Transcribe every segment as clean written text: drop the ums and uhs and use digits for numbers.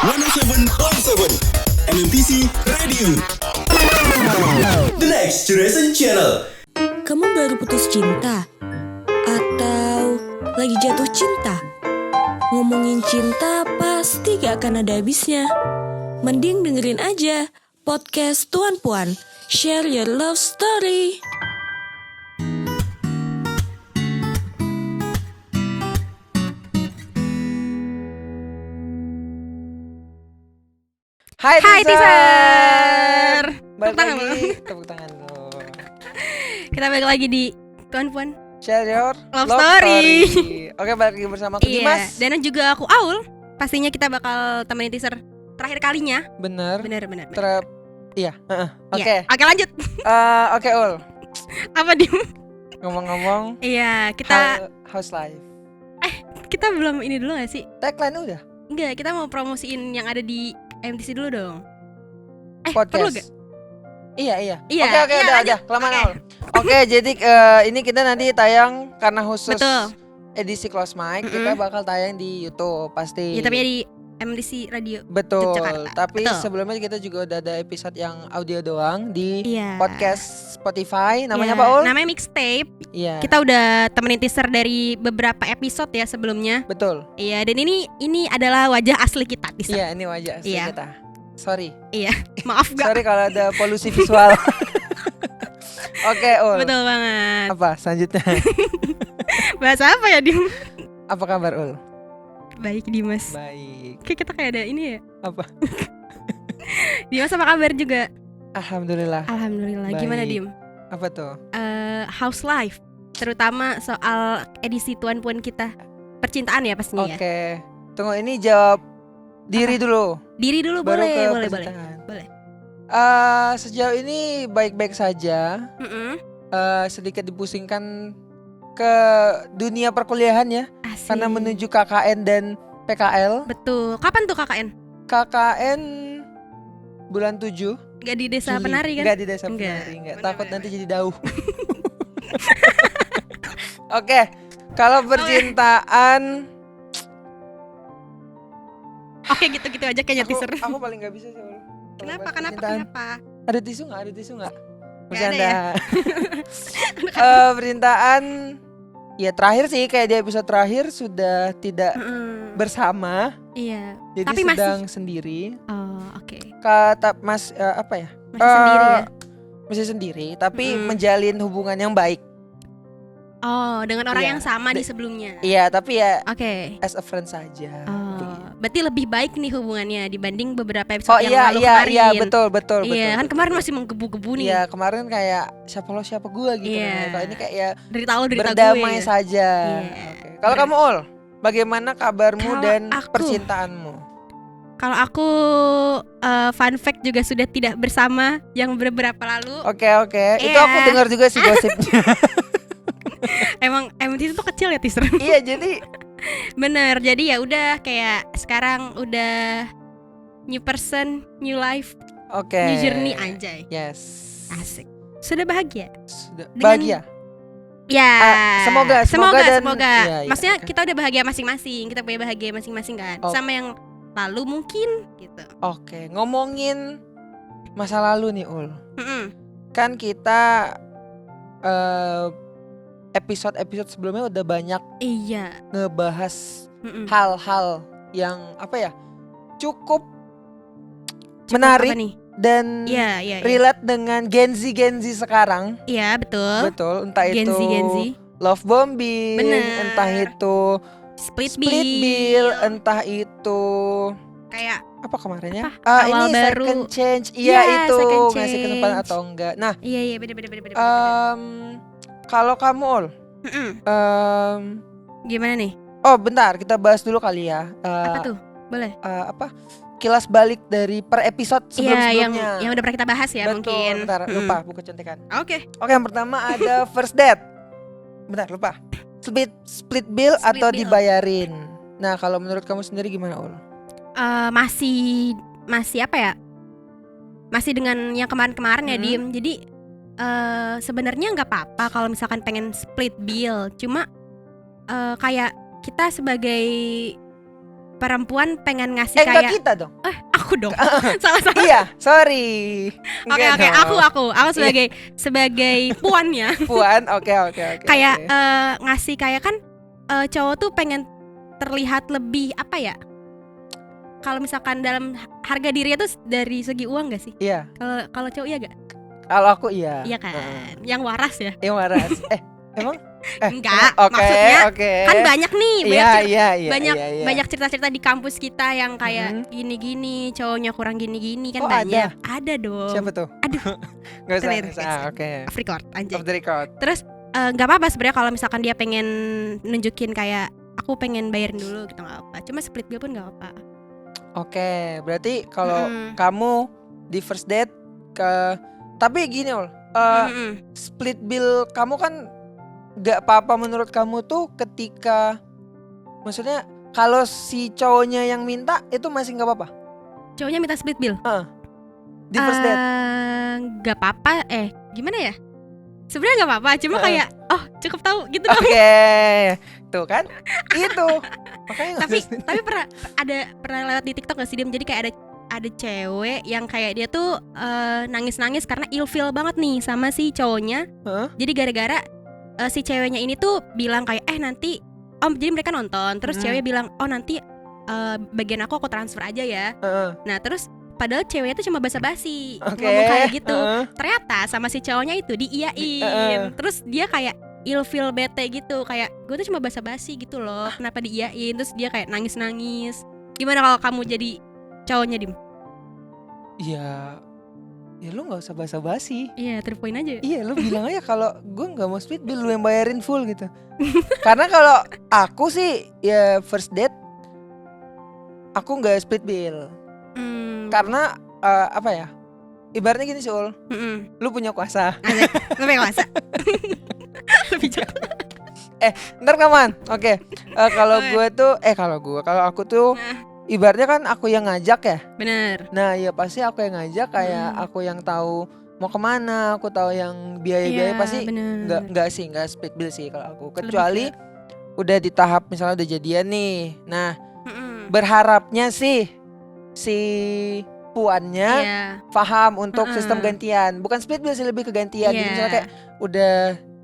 107.7 MMTC Radio. The Next Generation Channel. Kamu baru putus cinta? Atau lagi jatuh cinta? Ngomongin cinta pasti gak akan ada habisnya. Mending dengerin aja podcast Tuan Puan. Share your love story. Hai teaser. Balik Tepuk tangan lagi. dulu. Tepuk tangan dulu. Kita balik lagi di Tuan Puan. Share your Love story. Oke, balik lagi bersama aku Dimas. Dan juga aku Aul. Pastinya kita bakal temenin teaser terakhir kalinya. Bener. Bener. Iya. Oke. Iya. Oke, lanjut. Oke, Ul. Apa Dim? Ngomong-ngomong, Iya, kita house life. kita belum ini dulu gak sih? Tagline udah. Enggak, kita mau promosiin yang ada di MTC dulu dong. Perlu Podcast. gak? Iya. Iya, Oke, iya, udah. lanjut. Kelamaan, Oke. Ul. Oke, jadi ini kita nanti tayang karena khusus Betul. edisi Close Mic, Mm-mm. kita bakal tayang di YouTube pasti. Ya, tapi ya di MTC Radio. Betul. Yogyakarta. Tapi Betul. sebelumnya kita juga udah ada episode yang audio doang di Iya. podcast Spotify. Namanya Iya, apa, Ul? Namanya Mixtape. Iya. Kita udah temenin teaser dari beberapa episode ya sebelumnya. Betul. Iya, dan ini adalah wajah asli kita teaser. Iya, ini wajah asli Iya. kita. Sorry. Maaf gak? Sorry kalau ada polusi visual. Oke, Ul. Betul banget. Apa selanjutnya? Bahasa apa ya Dim? Apa kabar, Ul? Baik Dimas. Baik. Kayak kita kayak ada ini ya. Apa? Dimas apa kabar juga? Alhamdulillah. Alhamdulillah. Baik. Gimana Dim? Apa tuh? House life, terutama soal edisi Tuan Puan kita. Percintaan ya pastinya ya. Oke. Tunggu, ini jawab diri dulu. Diri dulu Baru ke boleh. percintaan. Boleh. Sejauh ini baik-baik saja. Mm-mm. Sedikit dipusingkan ke dunia perkuliahan ya, Asik. karena menuju KKN dan PKL. Betul. Kapan tuh KKN? KKN bulan 7 Gak di desa Juli. penari kan? Enggak di desa Enggak. penari, enggak. Bener, Takut bener, nanti jadi dauh. Oke, kalau percintaan Oke, gitu-gitu aja kayaknya teaser. aku paling nggak bisa sih. Ul. Kalau Kenapa? bahas Kenapa? percintaan. Kenapa? Ada tisu nggak? Ada tisu nggak? Nggak ada Bercanda. ya? Percintaan ya terakhir sih, kayak di episode terakhir sudah tidak Mm-mm. bersama, Iya. jadi Tapi masih- sedang sendiri. Oh, oke. Kata Mas apa ya? Masih sendiri ya? Masih sendiri, tapi Mm-mm. menjalin hubungan yang baik. Oh, dengan orang Iya. yang sama di sebelumnya. Iya, tapi ya Oke. as a friend saja. Oh, berarti lebih baik nih hubungannya dibanding beberapa episode Oh yang iya, lalu iya, kemarin. iya, betul. Iya, kan betul. kemarin masih menggebu-gebu nih. Iya, kemarin kayak siapa gua gitu. Iya. Kalau ini kayak ya Derita lo, derita gue. berdamai gitu. saja. Iya. Oke. Kalau kamu, Ul, bagaimana kabarmu Kalau dan aku- percintaanmu? Kalau aku fun fact juga sudah tidak bersama yang beberapa lalu. Oke. Itu Iya. aku dengar juga sih gosipnya. Emang MT itu kecil ya teaser. Iya, jadi Bener. Jadi ya udah kayak sekarang udah new person, new life, oke. new journey anjay. Yes. Asik. Sudah bahagia? Sudah Dengan- bahagia. Ya. semoga dan- iya. Maksudnya Oke. kita udah bahagia masing-masing. Kita punya bahagia masing-masing kan. Oh. Sama yang lalu mungkin gitu. Oke, ngomongin masa lalu nih, Ul. Mm-mm. Kan kita episode sebelumnya udah banyak Iya. ngebahas Mm-mm. hal-hal yang apa ya, cukup Cukup menarik apa nih? dan Iya. relate dengan Gen Z sekarang. Iya, betul. Betul, entah Gen itu Z. love bombing, Bener. entah itu Split split bill, entah itu kayak apa kemarinnya? Apa? Ini Awal baru. second change. Iya, Iya, itu second ngasih kesempatan change. atau enggak. Nah, iya, beda. kalau kamu, Ul, Mm-mm. Gimana nih? oh bentar, kita bahas dulu kali ya. Apa tuh? Boleh. Apa? Kilas balik dari per episode Iya, sebelum-sebelumnya. yang udah pernah kita bahas ya. Betul, Mungkin. bentar, Mm-mm. lupa buku contekan. Oke. Oke, yang pertama ada first date. Bentar, lupa. Split bill Split atau bill. dibayarin. Nah, kalau menurut kamu sendiri gimana, Ul? Masih apa ya? Masih dengan yang kemarin-kemarin ya, Hmm. Dim. Jadi sebenarnya nggak apa-apa kalau misalkan pengen split bill. Cuma kayak kita sebagai perempuan pengen ngasih Enggak kayak kita dong. aku dong. Salah. Iya, sorry. Oke, Enggak dong. aku sebagai puannya. Puan, oke. Kayak oke. ngasih kayak kan cowok tuh pengen terlihat lebih apa ya? Kalau misalkan dalam harga dirinya tuh dari segi uang gak sih? Iya, Kalau cowok iya gak? kalau aku iya. Iya kan? Yang waras ya? Yang waras. Emang? Enggak, Oke, maksudnya oke. kan banyak nih, Iya. banyak cerita-cerita di kampus kita yang kayak Mhm. gini-gini, cowoknya kurang gini-gini kan Oh, banyak. Ada dong. Siapa tuh? Aduh, Nggak usah, Terlihat, nggak usah. guys. Oke. off record anjing. Off the record. Terus nggak apa-apa sebenarnya kalau misalkan dia pengen nunjukin kayak aku pengen bayarin dulu gitu nggak apa. Cuma split bill pun nggak apa. Oke, berarti kalau Mm-mm. kamu di first date tapi gini Ol, Mm-mm. split bill kamu kan gak apa-apa menurut kamu tuh ketika, maksudnya kalau si cowoknya yang minta itu masih gak apa-apa Cowoknya minta split bill. di first date? Nggak apa-apa. Gimana ya? Sebenarnya nggak apa-apa. Cuma kayak cukup tahu gitu doang. Oke, tuh kan itu makanya nggak tapi usah- tapi pernah lewat di TikTok gak sih Dim? Jadi kayak ada cewek yang kayak dia tuh nangis-nangis karena ilfeel banget nih sama si cowoknya. Hah? Jadi gara-gara si ceweknya ini tuh bilang kayak nanti jadi mereka nonton terus ceweknya bilang nanti bagian aku transfer aja ya. Nah terus padahal ceweknya tuh cuma basa-basi Oke. ngomong kayak gitu. Heeh. Ternyata sama si cowoknya itu diiyain. Terus dia kayak ilfeel bete gitu, kayak gue tuh cuma basa-basi gitu loh, kenapa diiyain. Terus dia kayak nangis-nangis. Gimana kalau kamu jadi cowoknya Dim? Ya lu nggak usah basa-basi. Iya, terpoin aja. Iya, lu bilang aja kalau gue nggak mau split bill, lu yang bayarin full gitu. Karena kalau aku sih ya first date aku nggak split bill. Karena apa ya? Ibaratnya gini sih Ul, lu punya kuasa. Lebih kuasa. Lebih jauh. Ntar kaman. Oke. Kalau Oke. gue tuh kalau aku tuh Nah, ibaratnya kan aku yang ngajak ya. bener. Nah, ya pasti aku yang ngajak, kayak aku yang tahu mau kemana, aku tahu yang biaya-biaya Iya, pasti bener. nggak split bill sih kalau aku. Kecuali udah di tahap misalnya udah jadian nih. Nah, Mm-mm. berharapnya sih si puannya Iya. paham untuk Heeh. sistem gantian. Bukan split bill sih, lebih ke gantian. Jadi Iya. misalnya kayak udah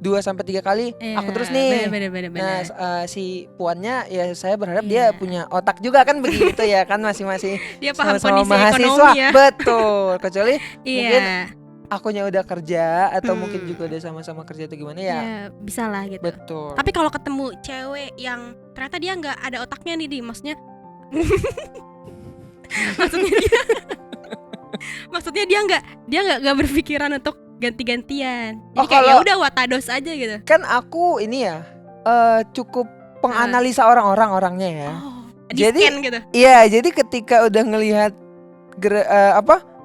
2-3 kali aku Iya, terus nih. Bener. Nah, si puannya ya saya berharap Iya. dia punya otak juga kan begitu ya kan, masing-masing Dia paham sama-sama kondisi mahasiswa. ekonomi ya. Betul. Kecuali mungkin Iya. akunya udah kerja atau mungkin Hmm. juga udah sama-sama kerja atau gimana ya. Iya, bisa lah gitu. Betul. Tapi kalau ketemu cewek yang ternyata dia nggak ada otaknya nih, maksudnya maksudnya dia nggak berpikiran untuk ganti-gantian. Jadi Oh, kayak ya kalau- udah watados aja gitu. Kan aku ini ya cukup penganalisa orang-orangnya ya. Oh, Jadi- di-scan gitu. Iya, jadi ketika udah ngelihat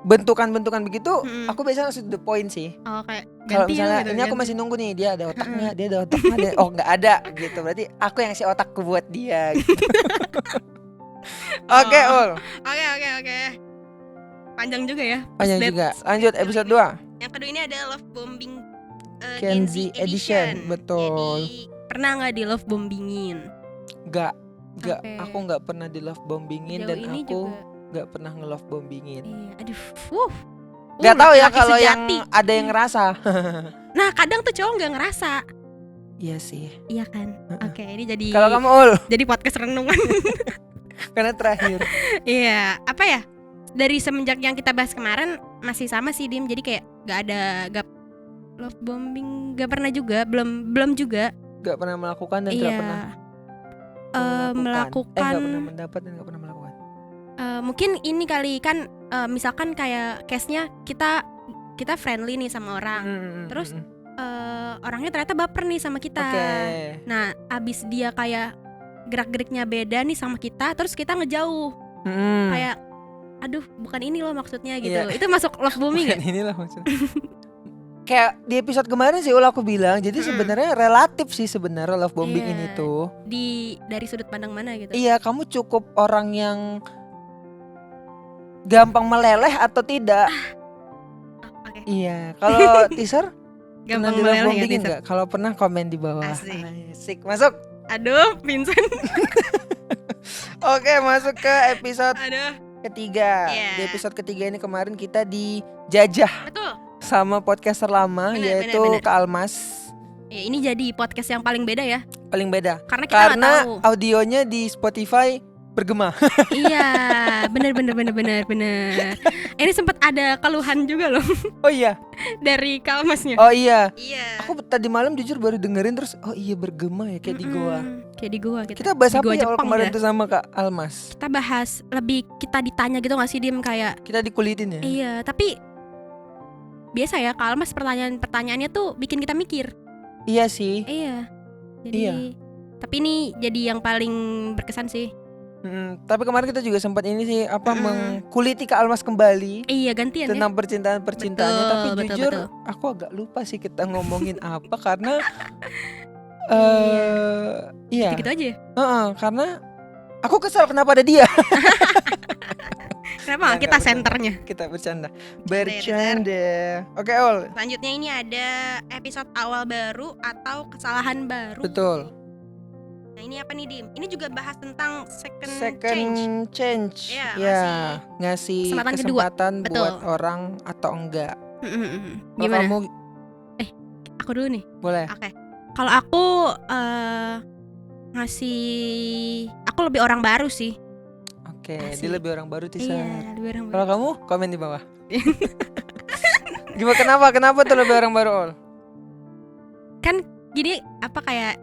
bentukan-bentukan begitu, Mm-mm. aku biasanya langsung to the point sih. Oh, kayak Kalau ganti misalnya gitu. ini aku masih nunggu nih, dia ada otaknya, dia ada otaknya, oh nggak ada gitu. Berarti aku yang ngasih otakku buat dia. Gitu. Oke, Ul. Oke. Panjang juga ya. Panjang First juga. date. Lanjut episode 2. Yang kedua ini ada love bombing Gen Gen Z Z edition, edition. betul. Jadi pernah nggak di love bombingin? Nggak, Oke. aku nggak pernah di love bombingin Jauh dan ini aku juga. nggak pernah nge-love bombingin. Iya, aduh. Nggak tahu ya laki-laki kalau yang sejati. ada yang ngerasa. Nah, kadang tuh cowok nggak ngerasa. Iya sih. Iya kan? Oke, ini jadi Kalau kamu Ul, jadi podcast renungan. karena terakhir. Iya, apa ya? Dari semenjak yang kita bahas kemarin masih sama sih Dim. Jadi kayak gak love bombing, gak pernah juga, belum juga. Gak pernah melakukan dan Iya. gak pernah Melakukan. gak pernah mendapat dan gak pernah melakukan. Mungkin ini kali kan misalkan kayak case-nya kita friendly nih sama orang. Terus orangnya ternyata baper nih sama kita. Oke. Nah, abis dia kayak gerak-geriknya beda nih sama kita, terus kita ngejauh. Kayak aduh, bukan ini loh maksudnya gitu. Iya. Itu masuk love bombing ya? Bukan inilah maksudnya. Kayak di episode kemarin sih aku bilang, jadi sebenarnya relatif sih sebenarnya love bombing Iya. ini tuh. Dari sudut pandang mana gitu? Iya, kamu cukup orang yang gampang meleleh atau tidak? Oke. Iya, kalau teaser pernah Gampang di love meleleh ya bombing teaser. enggak? Kalau pernah komen di bawah. Asik. Asik, masuk. Aduh, Vincent. Oke, masuk ke episode Aduh. ketiga. Iya. Di episode ketiga ini kemarin kita dijajah Betul. sama podcaster lama Bener, yaitu bener. Kak Almas. Ya, ini jadi podcast yang paling beda ya. Paling beda Karena kita nggak karena tahu. audionya di Spotify bergema. Iya, bener. Ini sempat ada keluhan juga loh Oh iya. dari Kalmasnya. Oh iya. Iya. Aku tadi malam jujur baru dengerin terus oh iya bergema ya kayak di goa. Kayak di goa gitu. Kita bahas Di apa goa ya Jepang kemarin ya. tuh sama Kak Almas? Kita bahas lebih kita ditanya gitu gak sih Dim kayak Kita dikulitin ya. iya, tapi biasa ya Kalmas pertanyaannya tuh bikin kita mikir. Iya sih. Iya. Jadi Iya. tapi ini jadi yang paling berkesan sih. Tapi kemarin kita juga sempat ini sih mengkuliti Kak Almas kembali Iya, gantian tentang percintaannya. Betul, Tapi betul, jujur betul. aku agak lupa sih kita ngomongin apa karena ya. iya. Gitu aja. Karena aku kesal kenapa ada dia. Kenapa Enggak, kita bercanda. senternya? Kita bercanda. Bercanda. Oke, Ol. Selanjutnya ini ada episode awal baru atau kesalahan baru. Betul. Nah, ini apa nih Dim? Ini juga bahas tentang second Second change. Iya, Ya, ngasih kesempatan kedua. kesempatan Betul. buat orang atau enggak. Kalau Gimana? kamu Aku dulu nih. boleh. Oke. Kalau aku ngasih aku lebih orang baru sih. Oke, Asik. dia lebih orang baru Tisa. Iya, lebih orang baru. Kalau kamu komen di bawah. Gimana kenapa tuh lebih orang baru, Ol? Kan gini apa kayak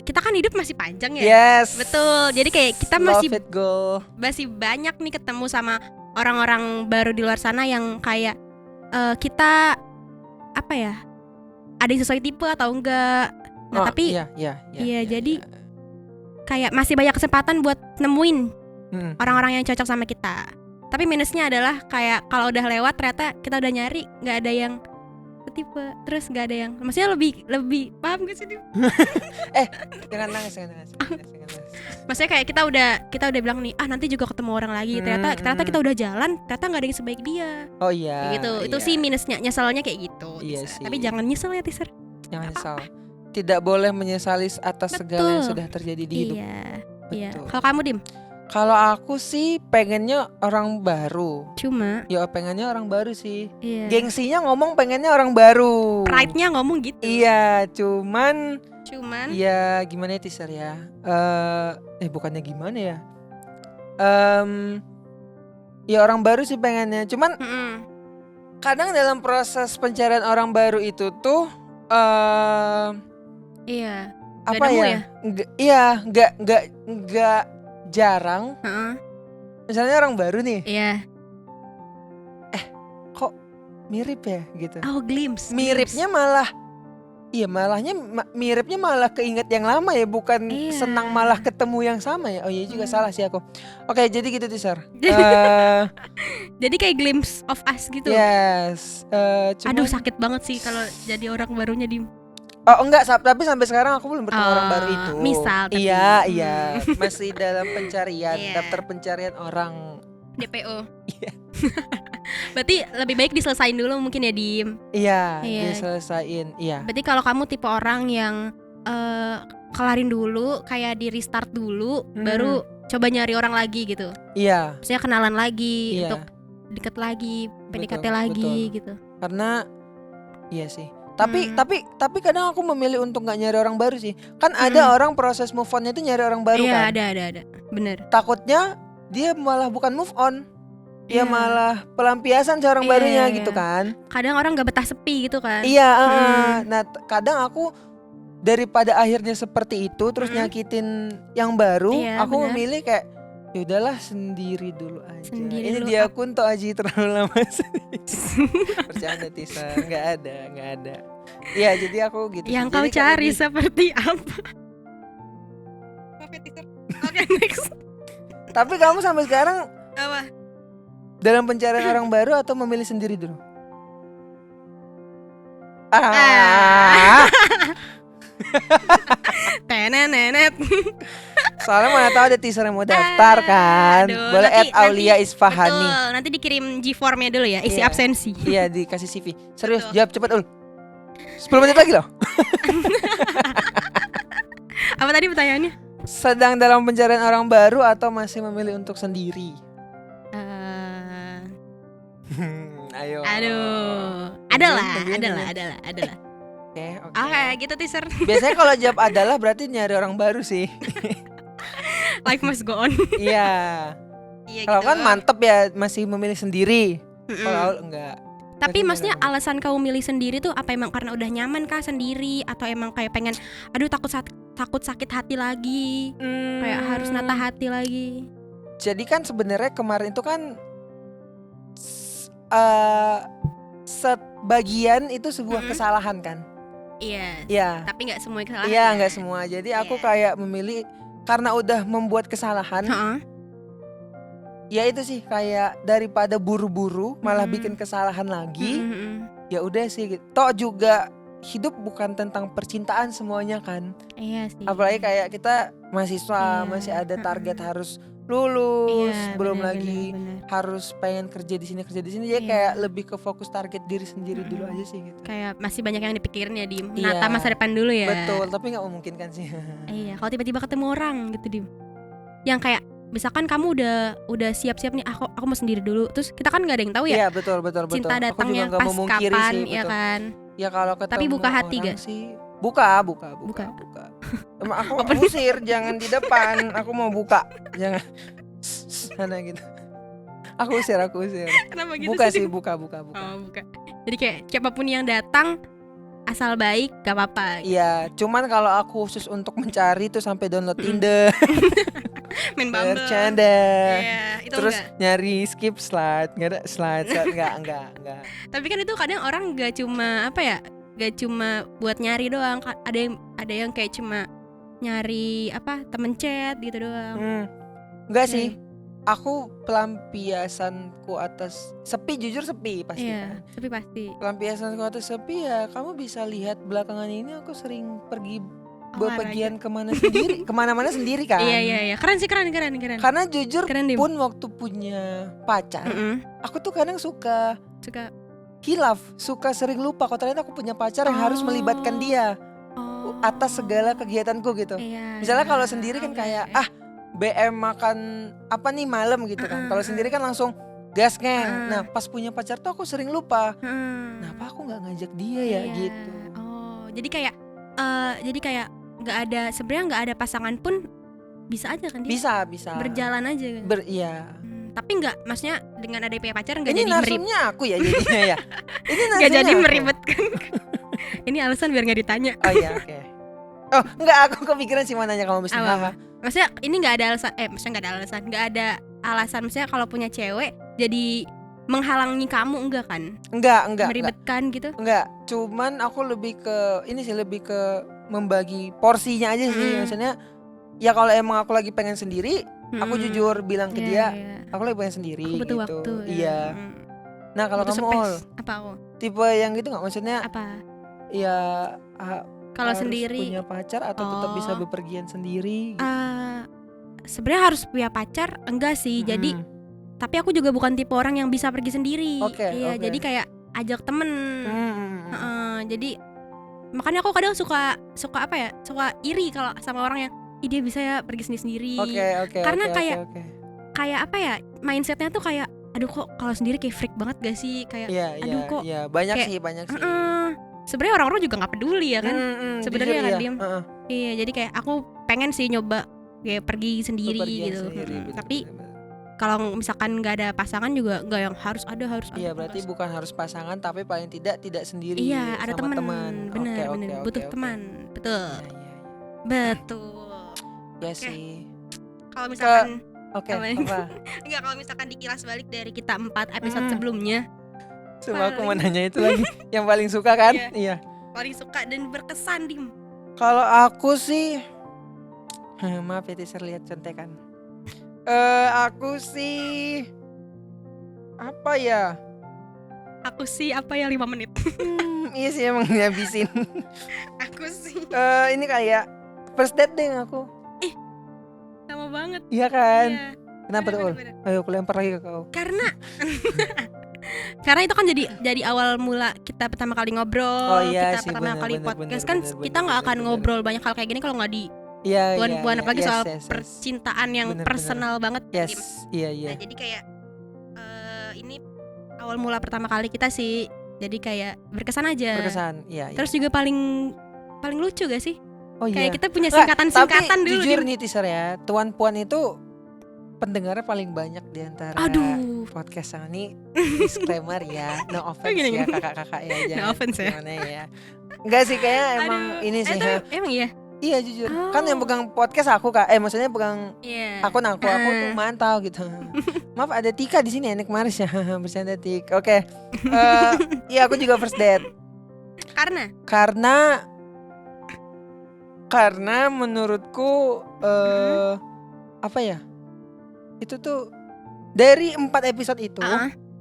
kita kan hidup masih panjang ya. Yes. Betul. Jadi kayak kita Love it, girl. masih banyak nih ketemu sama orang-orang baru di luar sana yang kayak kita apa ya? Ada yang sesuai tipe atau enggak. Nah, tapi iya, jadi kayak masih banyak kesempatan buat nemuin Mm. orang-orang yang cocok sama kita. Tapi minusnya adalah kayak kalau udah lewat ternyata kita udah nyari nggak ada yang tipe, terus nggak ada yang maksudnya lebih paham gak sih Dim? Jangan nangis. Maksudnya kayak kita udah bilang nih nanti juga ketemu orang lagi, ternyata kita udah jalan ternyata nggak ada yang sebaik dia. Oh iya. Kayak gitu. Itu iya. sih minusnya, nyesalnya kayak gitu. Iya Teaser. sih. Tapi jangan nyesel ya teaser. Jangan nyesal. Tidak boleh menyesali atas segala yang Betul. sudah terjadi di hidup. Iya. Betul. Kalau kamu Dim? Kalau aku sih pengennya orang baru. Cuma Ya pengennya orang baru sih. iya. Gengsinya ngomong pengennya orang baru. Pride-nya ngomong gitu. Iya, cuman Ya. ya gimana ya teaser ya? Bukannya gimana ya? Ya orang baru sih pengennya. Cuman kadang dalam proses pencarian orang baru itu tuh Iya. apa nemu ya? Nggak jarang. Heeh. Misalnya orang baru nih, Iya. kok mirip ya gitu. Oh, glimpse. Miripnya malah miripnya malah keinget yang lama ya, bukan Iya. senang malah ketemu yang sama ya. Oh iya juga salah sih aku. Oke, jadi gitu teaser. Jadi kayak glimpse of us gitu. Yes. Aduh, sakit banget sih kalau jadi orang barunya Dim. Oh enggak, tapi sampai sekarang aku belum bertemu orang baru itu. Misal tapi. Iya, masih dalam pencarian, Iya. daftar pencarian orang. DPO. Iya. Berarti lebih baik diselesain dulu mungkin ya Dim. Iya, Iya. diselesain. Iya. Berarti kalau kamu tipe orang yang kelarin dulu, kayak di restart dulu, baru coba nyari orang lagi gitu. Iya. Maksudnya kenalan lagi, Iya. untuk deket lagi, PDKT Betul, lagi betul. gitu. Karena iya sih. Tapi kadang aku memilih untuk nggak nyari orang baru sih. Kan ada orang proses move on-nya itu nyari orang baru Iya, kan. ada. Bener. Takutnya dia malah bukan move on. Dia Iya. malah pelampiasan seorang Iya, barunya iya. gitu kan. Kadang orang gak betah sepi gitu kan. Iya, nah kadang aku daripada akhirnya seperti itu terus nyakitin yang baru, Iya, aku benar. memilih kayak ya udahlah sendiri dulu aja. Sendiri Ini dulu. dia Kunto Aji terlalu lama sendiri. Bercanda Tisa, nggak ada. Iya, jadi aku gitu. Yang sih. kau Jadi kayak cari lebih- seperti apa? Oke, next. Tapi kamu sampai sekarang Apa? dalam pencarian orang baru atau memilih sendiri dulu? Tenenenet. Soalnya mana tahu ada teaser yang mau daftar kan. Aduh, Boleh nanti- Aulia nanti- Isfahani. Betul, nanti dikirim G-formnya dulu ya, isi Iya. absensi. Iya, dikasih CV. Serius, Betul. jawab cepet Ul. 10 menit lagi loh. Apa tadi pertanyaannya? sedang dalam pencarian orang baru atau masih memilih untuk sendiri? Ayo. Aduh, adalah. Oke. Gitu teaser. Biasanya kalau jawab adalah berarti nyari orang baru sih. Life must go on. Iya. Iya Kalau gitu. kan mantep ya masih memilih sendiri. Kalau enggak. Tapi Berarti maksudnya nyari orang alasan kamu milih sendiri tuh apa emang karena udah nyaman kah sendiri atau emang kayak pengen aduh takut sakit hati lagi, baru. kayak harus nata hati lagi. Jadi kan sebenarnya kemarin itu kan sebagian itu sebuah kesalahan kan. Iya. Iya. Tapi nggak semua kesalahan. Iya, kan? enggak semua. Jadi aku Iya. kayak memilih karena udah membuat kesalahan. Heeh. Ya itu sih kayak daripada buru-buru malah bikin kesalahan lagi. Ya udah sih gitu. Toh juga hidup bukan tentang percintaan semuanya kan. Iya sih. Apalagi kayak kita mahasiswa Iya. masih ada target harus lulus, Iya, belum benar, lagi benar. harus pengen kerja di sini. Jadi Iya. kayak lebih ke fokus target diri sendiri dulu aja sih gitu. Kayak masih banyak yang dipikirin ya Dim. Iya. Nata masa depan dulu ya. Betul, tapi nggak memungkinkan sih. Iya, kalau tiba-tiba ketemu orang gitu Dim. Yang kayak misalkan kamu udah siap-siap nih aku mau sendiri dulu. Terus kita kan nggak ada yang tahu ya. Iya betul. Cinta Aku datangnya juga nggak pas memungkiri kapan sih, ya betul. kan. Ya kalau ketemu Tapi buka hati orang gak? sih buka. Buka. Emang aku usir, jangan di depan. Aku mau buka, jangan sana gitu. Aku usir. Kenapa gitu Buka sih? sih, buka. Oh, buka. Jadi kayak siapapun yang datang asal baik gak apa-apa. Iya, cuman kalau aku khusus untuk mencari tuh sampai download Tinder, Main Bumble. bercanda. Iya, itu Terus enggak. nyari skip slide, nggak ada slide, enggak. Tapi kan itu kadang orang gak cuma apa ya? Gak cuma buat nyari doang. Ada yang kayak cuma nyari apa? Temen chat gitu doang. Enggak sih. Aku pelampiasanku atas sepi, jujur sepi pasti Iya, kan. tapi pasti. Pelampiasanku atas sepi ya kamu bisa lihat belakangan ini aku sering pergi bepergian kemana-mana sendiri kan. Iya. Keren sih, keren. Karena jujur Keren, Dim. pun waktu punya pacar, aku tuh kadang suka Suka. hilaf, suka sering lupa kalau ternyata aku punya pacar yang harus melibatkan dia atas segala kegiatanku gitu. Iya. Misalnya kalau sendiri kan kayak BM makan apa nih malam gitu kan. Kalau sendiri kan langsung gas ngeng. Nah pas punya pacar tuh aku sering lupa. Kenapa aku nggak ngajak dia ya Iya. gitu. Oh, jadi kayak nggak ada, sebenarnya nggak ada pasangan pun bisa aja kan dia? Bisa. Berjalan aja kan. Iya. Tapi nggak, maksudnya dengan ada punya pacar nggak Ini jadi narsumnya aku ya jadinya ya. Ini nggak narsumnya jadi aku. meribetkan. Ini alasan biar nggak ditanya. Oh iya oke. Oh enggak, aku kepikiran sih mau nanya kamu mesti Apa? Maksudnya ini nggak ada alasan, maksudnya nggak ada alasan, maksudnya kalau punya cewek jadi menghalangi kamu enggak kan? Enggak. Meribetkan gitu? Enggak, cuman aku lebih ke ini sih, lebih ke membagi porsinya aja sih. Maksudnya ya kalau emang aku lagi pengen sendiri, aku jujur bilang ke dia, aku lagi pengen sendiri Aku butuh gitu. waktu. Iya. Nah, kalau Butuh kamu space. Ol, Apa aku? tipe yang gitu nggak? Maksudnya Apa? ya Kalau harus sendiri punya pacar atau tetap Oh. bisa bepergian sendiri gitu. Sebenarnya harus punya pacar enggak sih? Jadi tapi aku juga bukan tipe orang yang bisa pergi sendiri. Oke, Iya, oke. jadi kayak ajak temen. Jadi makanya aku kadang suka apa ya? Suka iri kalau sama orang yang dia bisa ya pergi sendiri. Oke. Karena oke, kayak oke. kayak apa ya? Mindsetnya tuh kayak aduh kok kalau sendiri kayak freak banget gak sih? Kayak aduh kok Iya, banyak kayak, sih. sebenarnya orang-orang juga nggak peduli ya kan? Sebenarnya jujur kan iya. Dim. Iya, jadi kayak aku pengen sih nyoba kayak pergi sendiri Bepergian gitu. sendiri, bener, Tapi bener. kalau misalkan nggak ada pasangan juga nggak yang harus ada. Iya, berarti bukan harus pasangan tapi paling tidak sendiri. Iya, ada sama teman. Bener, Oke, butuh oke. teman. Betul. Iya. Betul. Ya sih. Kalau misalkan Oke, Apa? apa? enggak, kalau misalkan dikilas balik dari kita 4 episode Hmm. sebelumnya, Coba aku mau nanya itu lagi. Yang paling suka kan? Iya. paling suka dan berkesan Dim. Kalau aku sih maaf ya teaser lihat contekan. Aku sih apa ya? Aku sih apa ya 5 menit. Iya sih emang ngabisin. Aku sih Ini kayak first date deh aku. sama banget. Iya kan? Iya. Kenapa tuh? Ul? Bener. Ayo aku lempar lagi ke kau. Karena itu kan jadi awal mula kita pertama kali ngobrol, Oh iya kita sih, pertama bener, kali bener, podcast bener, kan bener, kita bener, nggak akan bener. ngobrol banyak hal kayak gini kalau nggak Iya, Puan-puan iya, apalagi yes, soal yes, yes. percintaan yang Bener, personal banget. Yes, Kim. iya, iya. Nah, jadi kayak ini awal mula pertama kali kita sih. Jadi kayak berkesan aja. Berkesan, iya, iya. Terus juga paling lucu gak sih? Oh Kayak iya. kita punya Nggak, singkatan-singkatan tapi dulu. jujur Dim. nih teaser ya, Tuan Puan itu pendengarnya paling banyak di antara Aduh. podcast yang ini. Disclaimer ya, no offense gini, ya gini. kakak-kakak ya, jangan offense ya. gimana ya. Enggak sih, kayak emang Aduh. ini sih. Tapi emang iya. Iya jujur, Oh. kan yang pegang podcast aku kak, maksudnya pegang Iya. akun aku tuh mantau gitu. Maaf ada Tika di sini, Enek Maris ya, bercanda Tik. Oke, iya aku juga first date. Karena menurutku apa ya? Itu tuh dari 4 episode itu,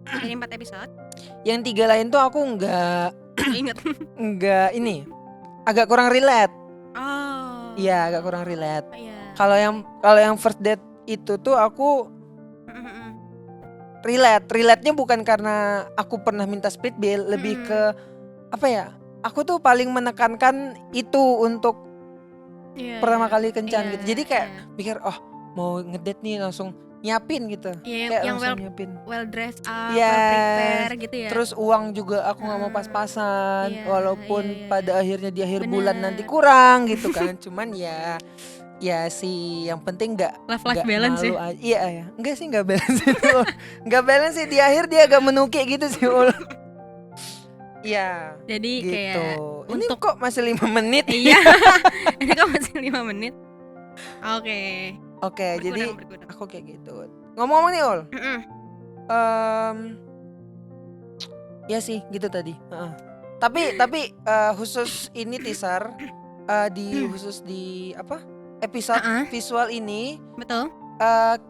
Dari 4 episode. yang 3 lain tuh aku Ingat. nggak ini, agak kurang relate. Oh. Iya, agak kurang relate. Iya. Kalau yang first date itu tuh aku relate-nya bukan karena aku pernah minta split bill, lebih ke apa ya? Aku tuh paling menekankan itu untuk Iya, pertama iya. kali kencan Iya, gitu. Jadi kayak iya. mikir, oh mau ngedate nih langsung nyiapin gitu. Iya, Kayak yang langsung nyiapin. well dressed up, Yes. well prepare gitu ya. Terus uang juga aku nggak mau pas-pasan, Iya, walaupun iya, iya. pada akhirnya di akhir Bener. bulan nanti kurang gitu kan. Cuman ya sih yang penting nggak Life balance malu ya. aja. Iya ya, enggak sih nggak balance itu. Nggak balance sih, di akhir dia agak menukik gitu sih Ul. Iya. Jadi Gitu. kayak Ini untuk- kok masih 5 menit? iya. Ini kan masih 5 menit. Oke. Oke, jadi Berguna. aku kayak gitu. Ngomong-ngomong nih Ul. Ya sih gitu tadi. Tapi khusus ini teaser khusus di apa episode visual ini Betul.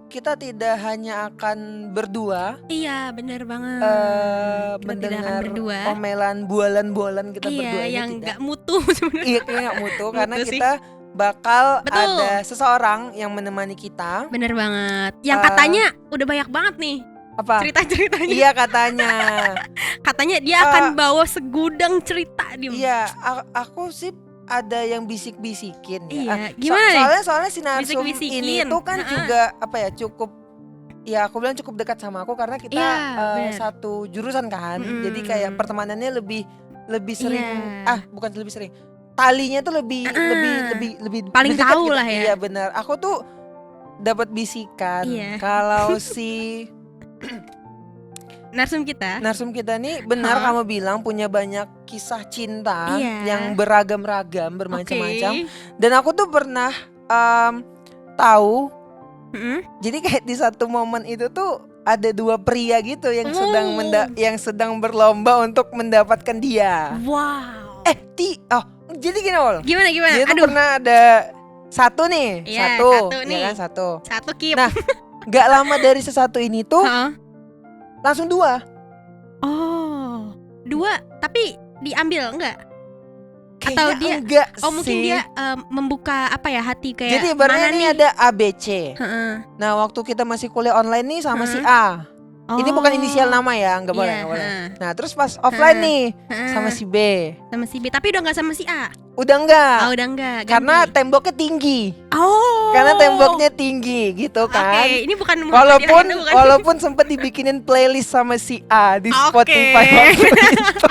kita tidak hanya akan berdua Iya, benar banget. Kita tidak akan mendengar berdua. omelan bualan kita berdua Iya, ini yang tidak. nggak mutu sebenarnya. Iya, kayaknya nggak mutu karena Mutu sih. kita bakal Betul. ada seseorang yang menemani kita. Bener banget. Yang katanya udah banyak banget nih Apa? cerita-ceritanya. Iya katanya. Katanya dia akan bawa segudang cerita di. Iya, aku sih ada yang bisik-bisikin ya. Iya, gimana nih? Soalnya si Narsum Bisik-bisikin. ini tuh kan juga apa ya, cukup ya aku bilang cukup dekat sama aku karena kita Iya, bener. satu jurusan kan. Mm-mm. Jadi kayak pertemanannya lebih sering Iya. bukan lebih sering. Talinya tuh lebih Paling dekat tahu gitu. lah ya. Iya benar. Aku tuh dapat bisikan Iya. kalau si Narsum kita. Narsum kita nih benar kamu bilang punya banyak kisah cinta Iya. yang beragam-ragam, bermacam-macam. Oke. Dan aku tuh pernah tahu. Mm-mm. Jadi kayak di satu momen itu tuh ada 2 pria gitu yang sedang Oh. yang sedang berlomba untuk mendapatkan dia. Wow. Jadi gini Ol. Gimana? Dia tuh Aduh. pernah ada satu nih, Iya, satu, satu nih. ya kan satu. Satu Kip. Nah, Gak lama dari sesatu ini tuh Heeh. langsung 2. Oh. 2 tapi diambil enggak? Kayaknya Atau dia- enggak Oh, mungkin sih. dia membuka apa ya, hati kayak Jadi ibaratnya mana ini nih? ada ABC. Heeh. Nah waktu kita masih kuliah online nih sama si Heeh. A. Ini bukan Oh. inisial nama ya, nggak boleh, Iya, nggak boleh. heeh. Nah terus pas offline Heeh. nih Heeh. sama si B, sama si B, tapi udah nggak sama si A. udah enggak, Oh, udah enggak. karena temboknya tinggi, oh. karena temboknya tinggi gitu kan. Oke, ini bukan Walaupun sempet dibikinin playlist sama si A di Oke. Spotify waktu itu.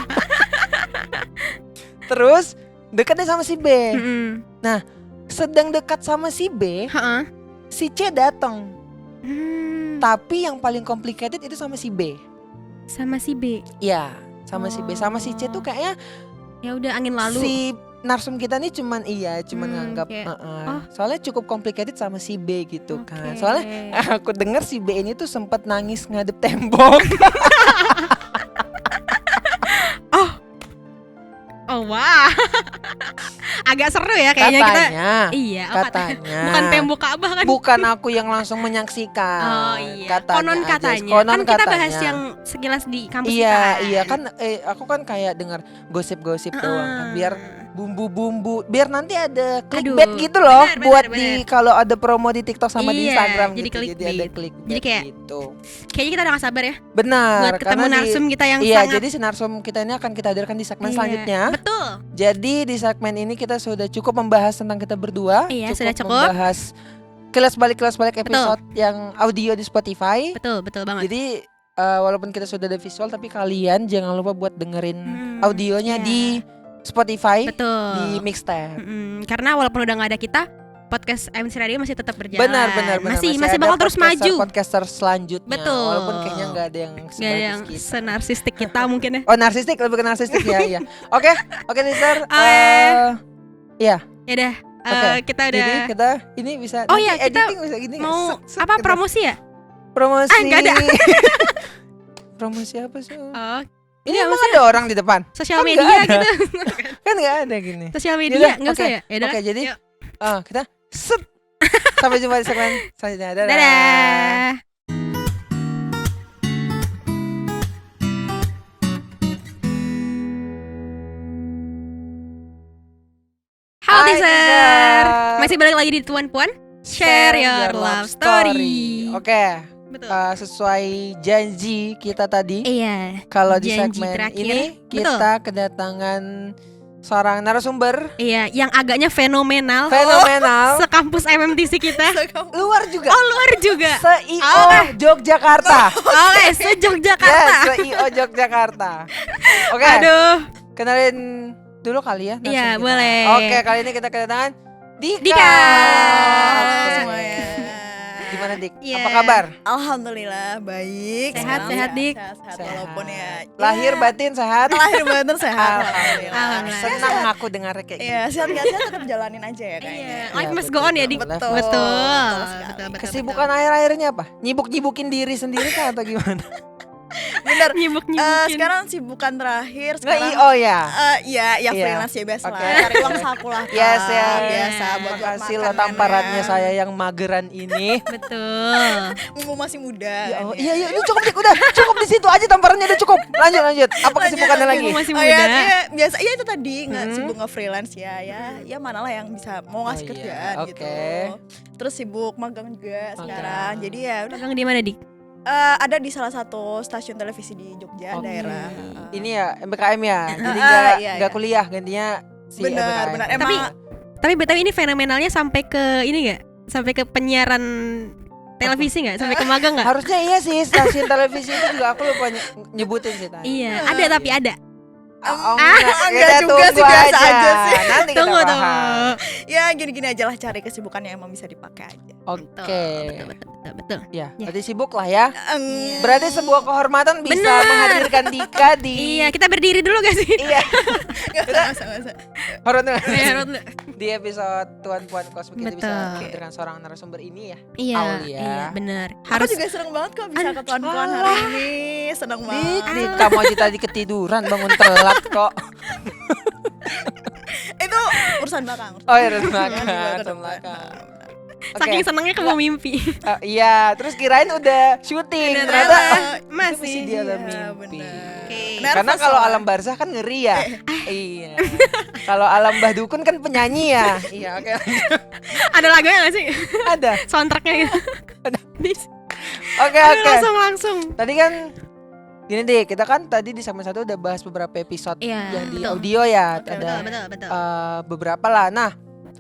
Terus dekatnya sama si B. Mm-mm. Sedang dekat sama si B, Heeh. si C datang. Hmm, Tapi yang paling complicated itu sama si B. sama si B. Iya, sama si B. Sama si C tuh kayaknya Ya udah, angin lalu. si narsum kita nih cuman nganggap kayak, soalnya cukup complicated sama si B gitu kan. Oke. Soalnya aku dengar si B ini tuh sempat nangis ngadep tembok. Oh wah. Agak seru ya kayaknya kita. Katanya, Iya, katanya. bukan tembok Ka'bah kan. Bukan aku yang langsung menyaksikan. Oh iya. Katanya Konon aja. katanya. Konon Kan kita bahas katanya. yang sekilas di kampus Iya, kita. iya kan aku kan kayak dengar gosip-gosip doang kan. Biar bumbu-bumbu biar nanti ada clickbait gitu loh, benar, buat benar. di kalau ada promo di TikTok sama di Iya, Instagram jadi gitu. Jadi clickbait. ada clickbait Jadi kayak gitu. Kayaknya kita udah gak sabar ya Benar, buat ketemu narsum kita yang iya, sangat jadi si narsum kita ini akan kita hadirkan di segmen Iya, selanjutnya. betul. Jadi di segmen ini kita sudah cukup membahas tentang kita berdua, Iya, sudah cukup. membahas kilas balik episode yang audio di Spotify. Betul banget. Jadi walaupun kita sudah ada visual, tapi kalian jangan lupa buat dengerin audionya iya. di Spotify, Betul. di mixtape. Karena walaupun udah gak ada kita, podcast MC Radio masih tetap berjalan. Benar. Masih ada bakal terus maju. podcaster selanjutnya. Betul. Walaupun kayaknya nggak ada yang Gak ada yang sebagus kita. senarsistik kita mungkin ya. Oh, narsistik, lebih ke narsistik ya. Iya. Oke, listener. Ya udah, Oke. kita udah Jadi kita ini bisa Oh nanti iya, kita editing bisa gini nggak? mau Set, apa kita- promosi ya? promosi. nggak ada. Promosi apa sih? Oh, Ini emang ada orang di depan? sosial Kan media nggak ada. gitu. Kan nggak ada gini. Sosial media Yaudah, nggak usah oke. ya? Yaudah. Oke, jadi Yuk. kita set. Sampai jumpa di segmen selanjutnya. Dadah. Dadah. Halo Hai, teaser. teaser. Masih balik lagi di Tuan Puan. Share your love story. Oke, Betul. sesuai janji kita tadi, Iya. kalau di janji segmen terakhir. ini kita kedatangan seorang narasumber Iya, yang agaknya fenomenal. fenomenal, Sekampus MMTC kita. luar juga, Oh, luar juga. CEO Yogyakarta. Oke, se-Yogyakarta. Yes, CEO Yogyakarta. Oke, Aduh. kenalin dulu kali ya. narasumber Iya, kita. boleh. Oke, kali ini kita kedatangan Dika. Dika. Halo semuanya. Gimana Dik? Iya. Apa kabar? Alhamdulillah baik. Sehat, Sekarang sehat, Dik. Sehat walaupun ya. Lahir batin sehat. Lahir batin sehat. Alhamdulillah. Senang aku dengar kayak gitu. Iya, sehat nggak sehat tetap jalanin aja ya kayaknya. Iya, Iya, life must betul, go on ya, Dik. betul. Betul. Betul sekali. Betul. Kesibukan akhir-akhirnya apa? Nyibuk-nyibukin diri sendiri kah atau gimana? Bener. Nyibuk-nyibukin. Sekarang sibukan terakhir Nggak, sekarang. oh ya. Iya, Iya. freelance ya biasa Oke. lah. Cari uang saku lah. Kak. Yes ya. Biasa buat Makasih makan lo tamparannya nenek. saya yang mageran ini. Betul. Mumpung masih muda. Ya kan Allah, ya. iya ini cukup Dik, udah cukup di situ aja tamparannya udah cukup. Lanjut. Apa kesibukannya lagi? Mumpung masih Oh muda. ya, biasa iya itu tadi nggak Hmm. sibuk nge-freelance ya mana lah yang bisa mau ngasih Oh, iya. kerjaan Oke. gitu. Terus sibuk magang juga sekarang. Jadi ya udah Magang di mana, Dik? ada di salah satu stasiun televisi di Jogja Oke. daerah. Ini ya MBKM ya. Jadi iya, nggak iya. kuliah gantinya si Benar, MBKM. benar. Tapi BTW ini fenomenalnya sampai ke ini nggak? Sampai ke penyiaran televisi nggak? Sampai ke magang nggak? Harusnya iya sih stasiun televisi itu juga aku lupa nyebutin sih tadi. Iya, ada tapi ada. enggak kita juga sih, tunggu biasa aja sih. Nanti kita Tunggu bahas. Ya gini-gini aja lah cari kesibukan yang emang bisa dipakai aja. Oke. Betul. Ya, Ya. berarti sibuk lah ya. Eng, Berarti sebuah kehormatan bisa Bener. menghadirkan Dika di Iya, kita berdiri dulu gak sih? Iya, nggak sama-sama. hormat Iya, di episode Tuan Puan Kosmik kita bisa Betul. menghadirkan seorang narasumber ini ya. Iya, Aulia. iya, bener. Aku Harus juga seneng banget kok bisa ketuan-tuan hari ini. Seneng Dik, banget. kamu aja tadi ketiduran bangun telat kok. Itu urusan belakang. Oh iya, urusan Di belakang, belakang. urusan belakang. Oke. saking senangnya kebawa mimpi. Iya, terus kirain udah syuting, ternyata Masih. di alam Iya, mimpi. bener. Oke. Karena Nervous kalau soalnya. alam barzah kan ngeri ya. Iya. Kalau alam Mbah Dukun kan penyanyi ya. Iya, oke. Ada lagunya gak sih? Ada. Soundtracknya gitu. Oke, Aduh, oke. langsung. Tadi kan gini deh, kita kan tadi di segmen 1 udah bahas beberapa episode Iya, yang di betul. audio ya. Betul, Ada Betul. beberapa lah. Nah,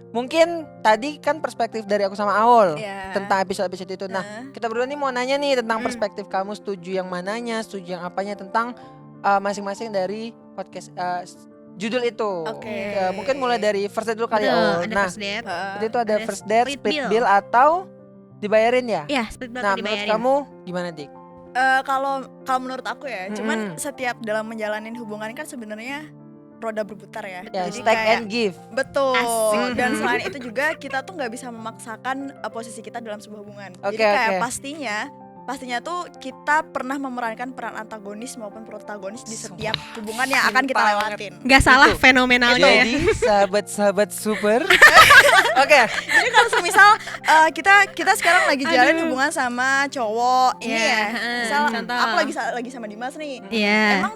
mungkin tadi kan perspektif dari aku sama Aul Iya. tentang episode-episode itu. Nah, kita berdua nih mau nanya nih tentang perspektif kamu, setuju yang mananya, setuju yang apanya tentang masing-masing dari podcast judul itu. Oke. Mungkin mulai dari first date dulu kali ya. Betul, Aul. ada Nah, first date. jadi itu ada ada first date, split split bill. bill atau dibayarin ya? Iya, split bill Nah, atau menurut dibayarin. kamu gimana, Dik? Kalau menurut aku ya, cuman Mm-mm. setiap dalam menjalanin hubungan kan sebenarnya roda berputar ya. Ya, Jadi stack kayak and give. betul. Asik. Dan selain itu juga kita tuh nggak bisa memaksakan posisi kita dalam sebuah hubungan. Oke, Jadi kayak oke. pastinya pastinya tuh kita pernah memerankan peran antagonis maupun protagonis di setiap hubungan yang akan kita lewatin. Gak salah Itu. fenomenalnya ya. Jadi sahabat-sahabat super. Oke. Jadi kalau semisal kita sekarang lagi jalan hubungan sama cowok ini Iya, ya, misal contoh. aku lagi sama Dimas nih, Iya. emang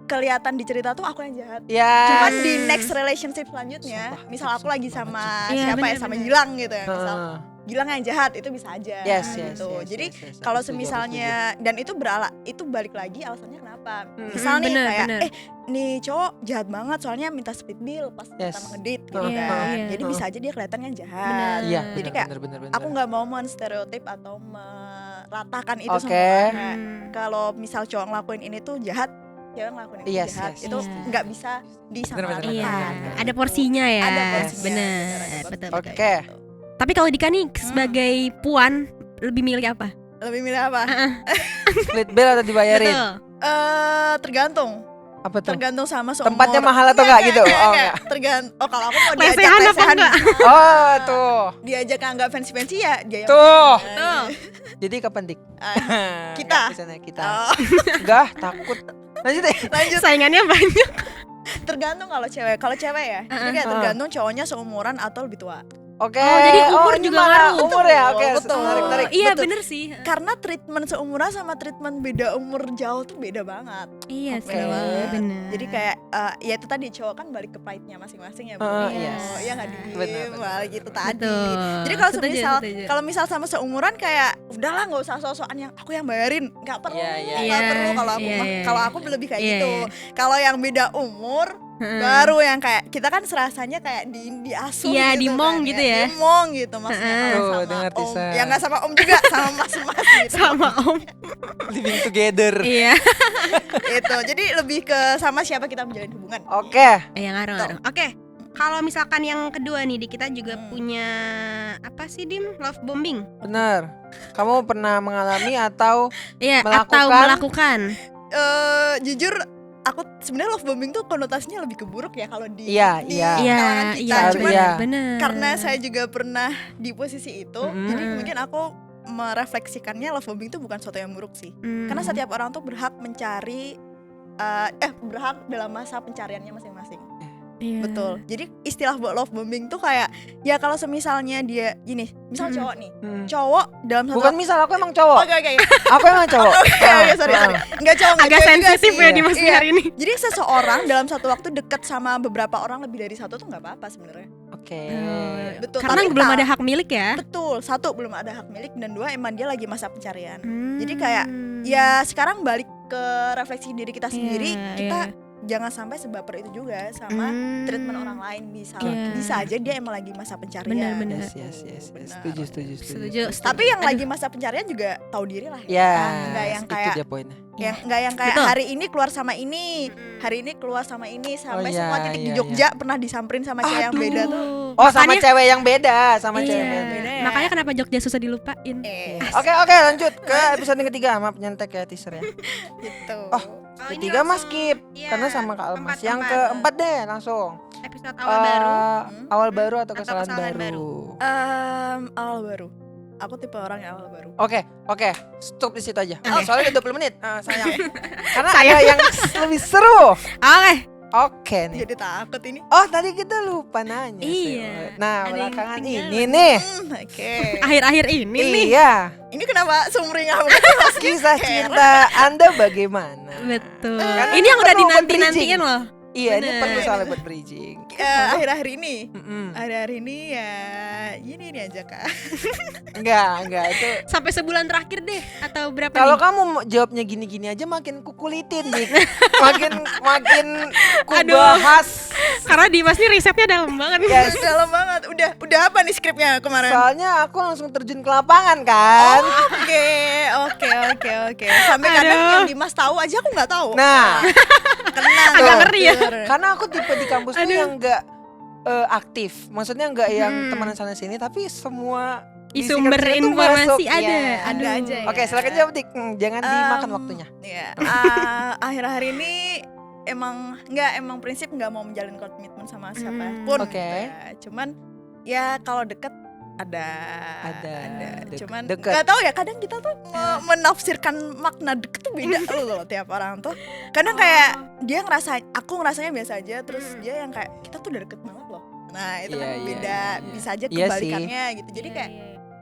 kelihatan di cerita tuh aku yang jahat. Ya. Cuman di next relationship selanjutnya, misal aku lagi sama Iya, siapa ya, sama bener-bener. Gilang gitu ya, misal Heeh. Gilang yang jahat itu bisa aja Yes, gitu. yes, Jadi yes, kalau aku setuju, semisalnya dan itu itu balik lagi alasannya kenapa. Misal nih bener, kayak bener. nih cowok jahat banget soalnya minta split bill pas Yes. kita ngedate gitu Iya, kan. iya. Jadi bisa aja dia kelihatan kan jahat. Bener. Iya, Jadi kayak bener. aku nggak mau menstereotip atau meratakan itu Oke. semua. Kayak Hmm. kalau misal cowok ngelakuin ini tuh jahat, cewek ngelakuin itu Yes, jahat, yes, itu yes. nggak bisa disamaratakan. Iya, bener. ada porsinya ya. Ada porsinya, Bener, ada betul. porsinya Oke. kayak gitu. Tapi kalau Dika nih sebagai puan lebih milih apa? Lebih milih apa? Split bill atau dibayarin? Betul. Tergantung. Apa tuh? Tergantung sama seumur. Tempatnya mahal atau enggak gitu? Oh, Oh, kalau aku mau diajak Lesehan apa lesehan, enggak? Oh, tuh. diajak yang enggak fancy-fancy ya dia yang Tuh. Betul. Jadi kapan dik? Kita. Nggak bisa naik kita. Oh, Enggak, takut. Lanjut deh. lanjut. Saingannya banyak. Tergantung kalau cewek. Kalau cewek ya, jadi kayak tergantung cowoknya seumuran atau lebih tua. Oke. Oh, jadi umur ini juga malah ngaruh. umur ya. Oke, Betul. tarik. Iya Betul. bener sih. Karena treatment seumuran sama treatment beda umur jauh tuh beda banget. Iya Oke. sih. Bener. Jadi kayak ya itu tadi cowok kan balik ke pride-nya masing-masing ya, Bu. Yes. Ya nggak Benar. Balik gitu tadi. Betul. Jadi kalau Setuju, semisal setuju. kalau misal sama seumuran kayak udahlah nggak usah sok-sokan yang aku yang bayarin, nggak perlu, Iya, iya. nggak Iya, perlu kalau aku iya, mah. iya, Kalau iya. aku lebih kayak Iya, gitu. iya. Kalau yang beda umur baru yang kayak kita kan serasanya kayak diasuh Iya, gitu dimong kan, gitu ya. Dimong gitu maksudnya kalau Tuh, sama dengar, om. Tisa. Ya nggak sama om juga, sama mas-mas gitu. Sama om. Living together. Iya. Gitu. Jadi lebih ke sama siapa kita menjalin hubungan. Oke. Iya ngaruh. Oke. Kalau misalkan yang kedua nih, di kita juga punya apa sih Dim? Love bombing. Benar. Kamu pernah mengalami atau Iya, Melakukan. atau melakukan. Jujur aku sebenarnya love bombing tuh konotasinya lebih ke buruk ya kalau di Iya, di iya. kalangan kita. Iya, Cuman iya. bener. karena saya juga pernah di posisi itu, Mm-mm. jadi mungkin aku merefleksikannya love bombing itu bukan sesuatu yang buruk sih. Hmm. Karena setiap orang tuh berhak mencari berhak dalam masa pencariannya masing-masing. Iya. Betul. Jadi istilah love bombing tuh kayak ya kalau semisalnya dia gini, misal Mm-mm. cowok nih, Hmm. cowok dalam satu Bukan misal aku emang cowok. Oke. Aku emang cowok. Oke, sorry. Enggak cowok, Agak sensitif ya di Mas Iya. hari ini. Jadi seseorang dalam satu waktu dekat sama beberapa orang lebih dari satu tuh nggak apa-apa sebenarnya. Oke. Betul. Karena Tapi belum ada hak milik ya. Betul. Satu belum ada hak milik dan dua emang dia lagi masa pencarian. Hmm. Jadi kayak ya sekarang balik ke refleksi diri kita sendiri, Iya, kita iya. jangan sampai sebaper itu juga sama treatment orang lain. Bisa Iya. bisa aja dia emang lagi masa pencarian. Benar-benar. Yes. Benar. Setuju. Tapi yang lagi masa pencarian juga tahu diri lah. Ya. Nggak yang Itu kayak dia poinnya. nggak yang kayak Betul. hari ini keluar sama ini, hari ini keluar sama ini sampai iya, semua titik di iya, Jogja pernah disamperin sama cewek yang beda tuh. Oh, sama Makanya- cewek yang beda, sama Iya. cewek yang beda. Beda ya. Makanya kenapa Jogja susah dilupain? Oke, lanjut ke episode yang ketiga. Maaf nyentek ya teaser ya. Gitu. Oh, ketiga mas skip karena sama Kak Almas. Yang keempat deh langsung. Episode awal baru. Awal baru atau Atau kesalahan kesalahan baru. Awal baru. Aku tipe orang yang awal baru. Oke, stop di situ aja. Oke. Soalnya udah 20 menit. Sayang. Karena ada yang lebih seru. Oke. Oke nih. Jadi takut ini. Oh, tadi kita lupa nanya. Iya. Sih. Nah, Ada yang belakangan ketinggalan. ini nih. Oke. Akhir-akhir ini nih. Iya. Ini kenapa sumringah banget Mas? Kisah cinta Anda bagaimana? Betul. Karena Ini yang udah perlu buat dinanti-nantiin bridging. loh. Iya, ini Bener. perlu soalnya buat bridging. Akhir-akhir ini. Mm-mm. Akhir-akhir ini ya ini aja Kak. Enggak itu. Sampai sebulan terakhir deh atau berapa Kalau nih? kamu mau jawabnya gini-gini aja makin kukulitin, Dik. makin ku Aduh. bahas. Karena Dimas nih risetnya dalam banget. Yes. Dalam banget. Udah apa nih skripnya kemarin? Soalnya aku langsung terjun ke lapangan kan. Oke. Sampai kadang Aduh. yang Dimas tahu aja aku nggak tahu. Nah, Kena Agak tuh. ngeri ya. karena aku tipe di kampus tuh Aduh. yang enggak aktif. Maksudnya enggak yang Hmm. temenan sana sini tapi semua di Sumber singkat-singkat tuh informasi masuk. ada. Iya. Ada aja ya. Oke, silakan jawab, Dik. Jangan dimakan waktunya. Iya. Akhir-akhir ini emang prinsip nggak mau menjalin komitmen sama siapapun. Oke. gitu ya. Cuman ya kalau deket Ada. Cuman deket. nggak tahu ya, kadang kita tuh menafsirkan makna deket tuh beda loh tiap orang tuh. Kadang kayak dia aku ngerasanya biasa aja, terus dia yang kayak kita tuh udah deket banget loh. Nah itu kan Iya, beda, iya. bisa aja Iya kebalikannya gitu. Jadi kayak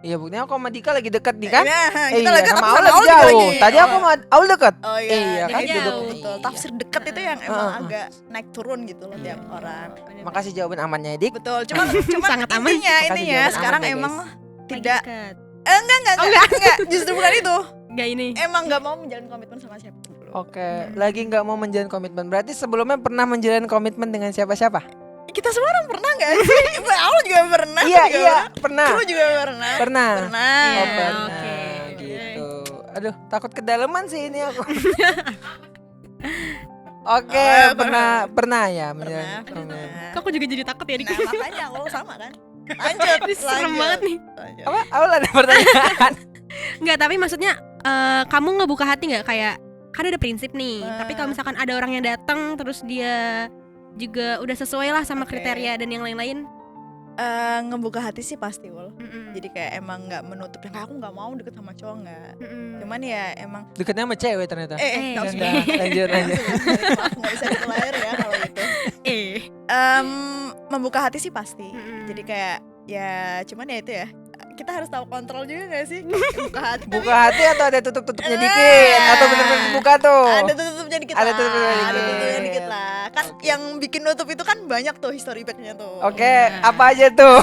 Iya, buktinya aku sama Dika lagi deket nih kan? kita Iya, lagi sama tapi Aul sama lagi Aul juga jauh. lagi. Tadi aku sama Aul deket. Oh Iya, iya, kan jadi duduk. betul. Iya. Tafsir deket itu yang emang agak naik turun gitu loh tiap orang. Makasih jawaban amannya Dik. Betul, cuman Sangat aman. intinya Makasih jawaban sekarang aman ya, emang Lagi tidak dekat. enggak, justru bukan itu. Enggak ini. Emang nggak mau menjalin komitmen sama siapa dulu. Oke, lagi nggak mau menjalin komitmen. Berarti sebelumnya pernah menjalin komitmen dengan siapa-siapa? Kita semua orang pernah nggak sih? Aku juga pernah. Iya, pernah. Aku juga pernah. Pernah. Pernah. Oh, pernah. Oke. Gitu. Aduh, takut kedalaman sih ini aku. Oke, pernah ya menjalin komitmen. Kok aku juga jadi takut ya, Dik? Nah makanya aku sama kan. Lanjut. Ini serem banget nih. Lanjut. Apa? Aul ada pertanyaan? Enggak, tapi maksudnya kamu ngebuka hati nggak kayak kan ada prinsip nih. Tapi kalau misalkan ada orang yang datang terus dia juga udah sesuai lah sama Oke. kriteria dan yang lain-lain. Ngebuka hati sih pasti Wol. Jadi kayak emang nggak menutup yang kayak aku nggak mau deket sama cowok nggak. Cuman ya emang Deketnya sama cewek ternyata. nggak usah. Lanjut. Maaf, nggak bisa dikelayar ya kalau gitu. Membuka hati sih pasti. Jadi kayak ya cuman ya itu ya kita harus tahu kontrol juga gak sih? Buka hati. Buka hati atau ada tutup-tutupnya dikit? Atau bener-bener buka tuh? Ada tutupnya dikit Ada lah. tutupnya dikit. Ada tutupnya dikit lah. Kan Oke. yang bikin nutup itu kan banyak tuh history back-nya tuh. Oke, apa aja tuh?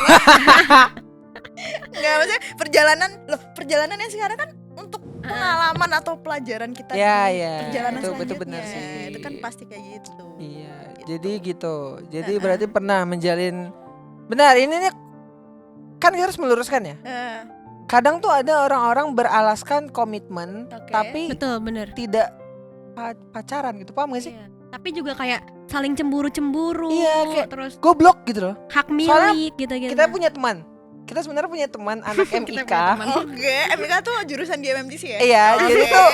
Enggak, maksudnya perjalanannya sekarang kan untuk pengalaman atau pelajaran kita Ya, di ya. perjalanan Itu selanjutnya. benar sih. Itu kan pasti kayak gitu. Iya, Gitu. jadi gitu. Jadi berarti pernah menjalin. Benar, ini nih kan kita harus meluruskan ya. Kadang tuh ada orang-orang beralaskan komitmen, Oke. tapi Betul, bener. tidak pacaran gitu, paham gak sih? Iya. Tapi juga kayak saling cemburu-cemburu. Iya, kayak terus Goblok gitu loh. hak Soalnya milik gitu-gitu. Kita punya teman. Kita sebenarnya punya teman anak MIK. punya teman. Oke, MIK tuh jurusan di MMTC ya? Iya, Oke. jadi tuh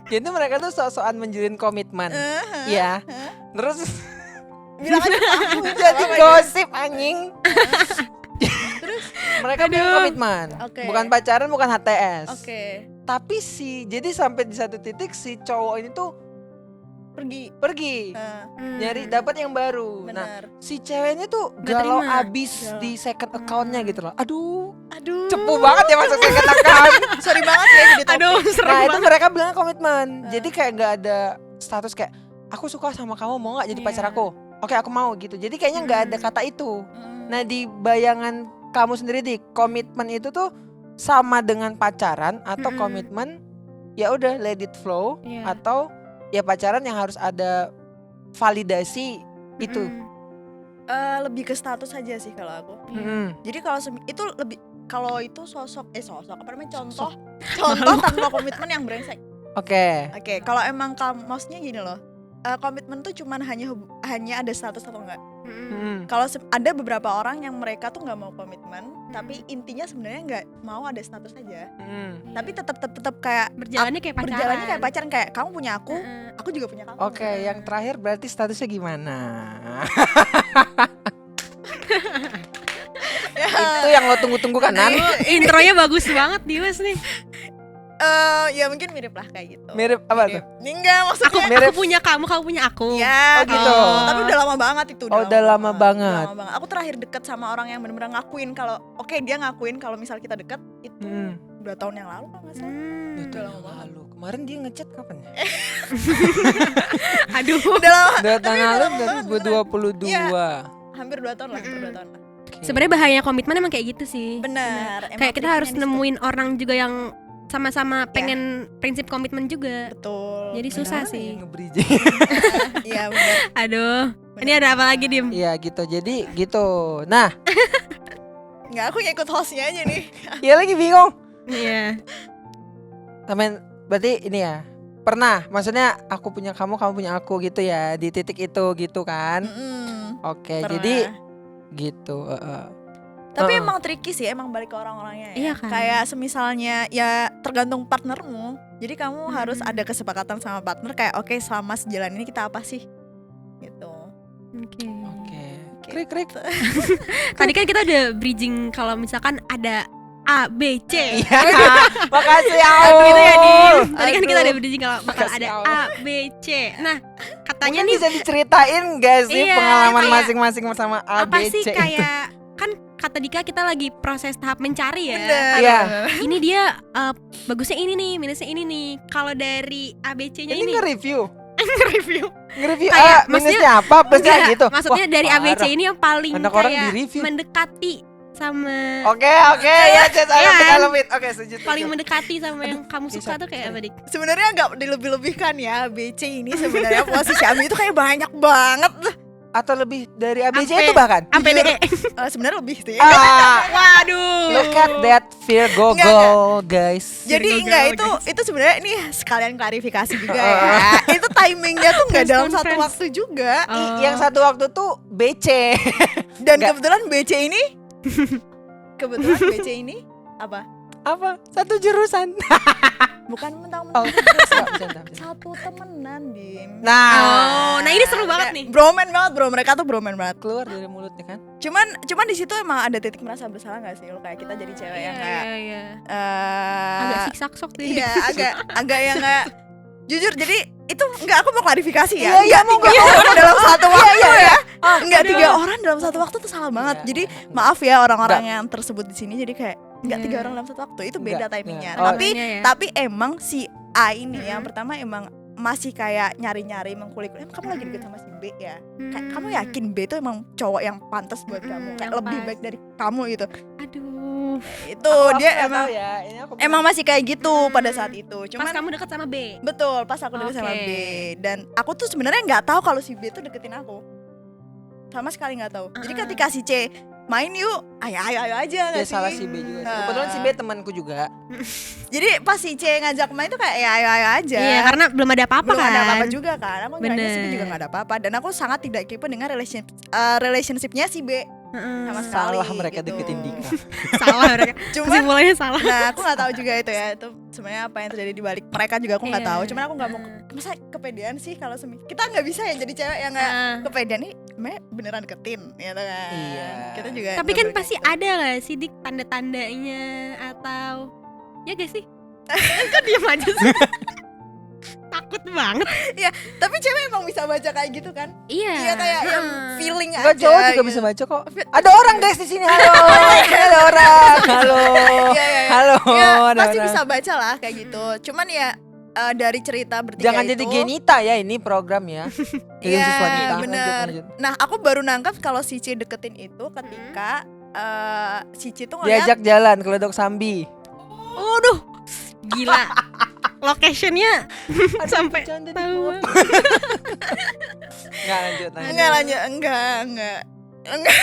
jadi mereka tuh sok-sokan menjalin komitmen. Iya. Terus Bilang aja aku jadi gosip anjing. Terus Mereka punya komitmen. Oke. Bukan pacaran, bukan HTS. Oke, Tapi jadi sampai di satu titik si cowok ini tuh pergi nyari dapat yang baru. Nah, benar. si ceweknya tuh Nggak galau terima. abis Galau. di second account-nya gitu loh. Aduh, Aduh. cepu banget ya masuk second account. Sorry banget ya jadi topik. Aduh, serem Nah, itu banget. mereka bilang komitmen. Jadi kayak nggak ada status kayak aku suka sama kamu, mau nggak jadi Iya. pacar aku? Oke, aku mau gitu. Jadi kayaknya nggak ada kata itu. Hmm. Nah, di bayangan kamu sendiri di komitmen itu tuh sama dengan pacaran atau komitmen ya udah let it flow Iya. atau ya pacaran yang harus ada validasi itu. Lebih ke status aja sih kalau aku. Mm-mm. Jadi kalau itu lebih kalau itu sosok apa namanya contoh tanpa komitmen yang brengsek. Oke. Oke, kalau emang maksudnya gini loh. Komitmen tuh cuman hanya ada status atau enggak. Mm-mm. Kalau ada beberapa orang yang mereka tuh nggak mau komitmen, tapi intinya sebenarnya nggak mau ada status aja. Mm. Tapi tetap kayak Berjalannya kayak pacaran. berjalannya kayak pacaran, kayak kamu punya aku juga punya kamu. Oke, yang terakhir berarti statusnya gimana? Itu yang lo tunggu-tunggu kanan. Intronya bagus banget Dimas nih. Ya mungkin mirip lah kayak gitu. Mirip apa tuh? Enggak maksudnya. Mirip. Aku punya kamu punya aku. Ya, Oh, gitu. Tapi udah lama banget itu. Udah lama banget. Udah lama banget. Aku terakhir deket sama orang yang benar-benar ngakuin kalau dia ngakuin kalau misal kita deket itu 2 tahun yang lalu kalau nggak salah. Dua Udah tahun lama yang banget. lalu. Kemarin dia ngechat kapan ya? Aduh. Udah lama. 2 tahun lalu lama banget, 2022. Iya. Hampir 2 tahun lah, hampir 2 tahun lah. Oke. Sebenarnya bahayanya komitmen emang kayak gitu sih. Benar. Kayak kita harus nemuin orang juga yang sama-sama pengen prinsip komitmen juga. Betul. Jadi susah Gimana sih. ya nge-bridging? Iya benar. Aduh. Ini ada apa lagi Dim? Iya gitu. Jadi gitu. Nah, Enggak, aku ngikut hostnya aja nih. ya lagi bingung. Iya. Temen berarti ini ya. Pernah, maksudnya aku punya kamu, kamu punya aku gitu ya. Di titik itu gitu kan. Oke, Pernah. jadi gitu. Tapi Heeh. emang tricky sih, emang balik ke orang-orangnya ya. Iya kan? Kayak semisalnya ya tergantung partnermu. Jadi kamu harus ada kesepakatan sama partner kayak oke, selama sejalan ini kita apa sih? Gitu. Oke. Oke. Krik. Tadi kan kita udah bridging kalau misalkan ada A, B, C. Iya. Makasih Gitu ya, Aul. Dim. Tadi kan kita Aduh. udah bridging kalau bakal Makasih, ada Aul. A, B, C. Nah, katanya Mungkin nih bisa diceritain gak sih Iya, pengalaman kayak- masing-masing bersama A, apa B, sih C? kayak kan kata Dika kita lagi proses tahap mencari ya. Bener. Iya. Ini dia bagusnya ini nih, minusnya ini nih. Kalau dari A, B, C-nya Ini ini nge-review. nge-review. Nge-review Kayak, minusnya apa, plusnya Enggak, gitu. maksudnya Wah, dari A, B, C parah. ini yang paling Anak orang kayak di-review. mendekati sama Oke, ya Ces, ayo Iya kita kan? lebih. Oke, setuju. paling mendekati sama yang kamu suka bisa, tuh kayak bisa. apa, Dik? Sebenarnya nggak dilebih-lebihkan ya, BC ini sebenarnya posisi Ami itu kayak banyak banget. Atau lebih dari A, B, C Sampai- itu bahkan. Sampai Jujur. DE. Sebenarnya lebih sih. Waduh. Look at that Virgo Enggak. goal, guys. Jadi Virgo enggak girl, itu sebenarnya ini sekalian klarifikasi juga ya. Itu timingnya tuh nggak Press dalam satu conference. waktu juga. Oh. Yang satu waktu tuh BC. Dan Nggak. kebetulan BC ini apa? Apa? Satu jurusan. Bukan Oh, mentang-mentang bisa. satu temenan, Dim. Oh, nah ini seru banget nih. Broman banget, bro. Mereka tuh broman banget. Keluar dari mulutnya kan? Cuman di situ emang ada titik merasa bersalah gak sih lo kayak kita jadi cewek yang kayak Iya. eh, Agak siksak sok tuh. iya agak yang kayak jujur jadi itu enggak aku mau klarifikasi ya. Iya, iya, Enggak mau tiga orang dalam satu waktu ya. Enggak aduh. 3 orang dalam satu waktu tuh salah banget. Iya, Jadi iya. maaf ya orang-orang yang tersebut di sini jadi kayak enggak Iya. 3 orang dalam satu waktu itu beda Enggak, timingnya. iya. Oh. Tapi Makanya ya. tapi emang si A ini yang pertama emang masih kayak nyari-nyari mengkulik-kulik. Kamu lagi deket sama si B ya? Kayak kamu yakin B itu emang cowok yang pantas buat kamu? Kayak yang lebih pas. baik dari kamu gitu. Aduh. Itu Aku dia nggak emang tahu ya. Ini aku emang masih kayak gitu pada saat itu. Pas Cuman kamu deket sama B. betul pas aku deket sama Oke. B dan aku tuh sebenarnya nggak tahu kalau si B tuh deketin aku. Sama sekali nggak tahu. Jadi ketika si C main yuk, ayo aja dia nggak sih? salah si B juga sih. Kebetulan si B temanku juga. Jadi pas si C ngajak main tuh kayak ya ayo aja. Iya, karena belum ada apa-apa belum kan. ada apa-apa juga kan. Aku ngerasa si B Bener. juga nggak ada apa-apa dan aku sangat tidak kepo dengan relationshipnya si B Heeh. sama sekali. Salah mereka gitu. deketin Dika. Salah mereka. Cuman Kesimpulannya salah. nah aku nggak tahu juga itu ya itu sebenarnya apa yang terjadi di balik mereka juga aku nggak Iya. tahu. Cuman aku nggak mau masa kepedean sih kalau kita nggak bisa ya jadi cewek yang nggak Heeh. kepedean nih beneran deketin gitu kan. Iya. Kita juga Tapi nggak kan boleh pasti kayak gitu. ada gak sih Dik tanda-tandanya atau ya gak sih? Kok diem aja sih? Takut banget. Tapi cewek emang bisa baca kayak gitu kan? Iya. Iya kayak yang Heeh. feeling Enggak, aja. cowok juga gitu. bisa baca kok. Ada orang guys di sini. Halo. Ada orang. Halo. Iya, iya, iya. Halo. Ya, ada pasti orang. bisa baca lah kayak gitu. Cuman ya dari cerita bertiga Jangan itu, jadi Genita ya ini program ya. Jadi Iya, khusus wanita. bener. Lanjut. Nah, aku baru nangkap kalau si C deketin itu ketika si C tuh ngeliat Diajak jalan ke Ledok Sambi. Waduh. Gila. Locationnya sampai Jangan jadi tahu. Enggak lanjut. enggak lanjut enggak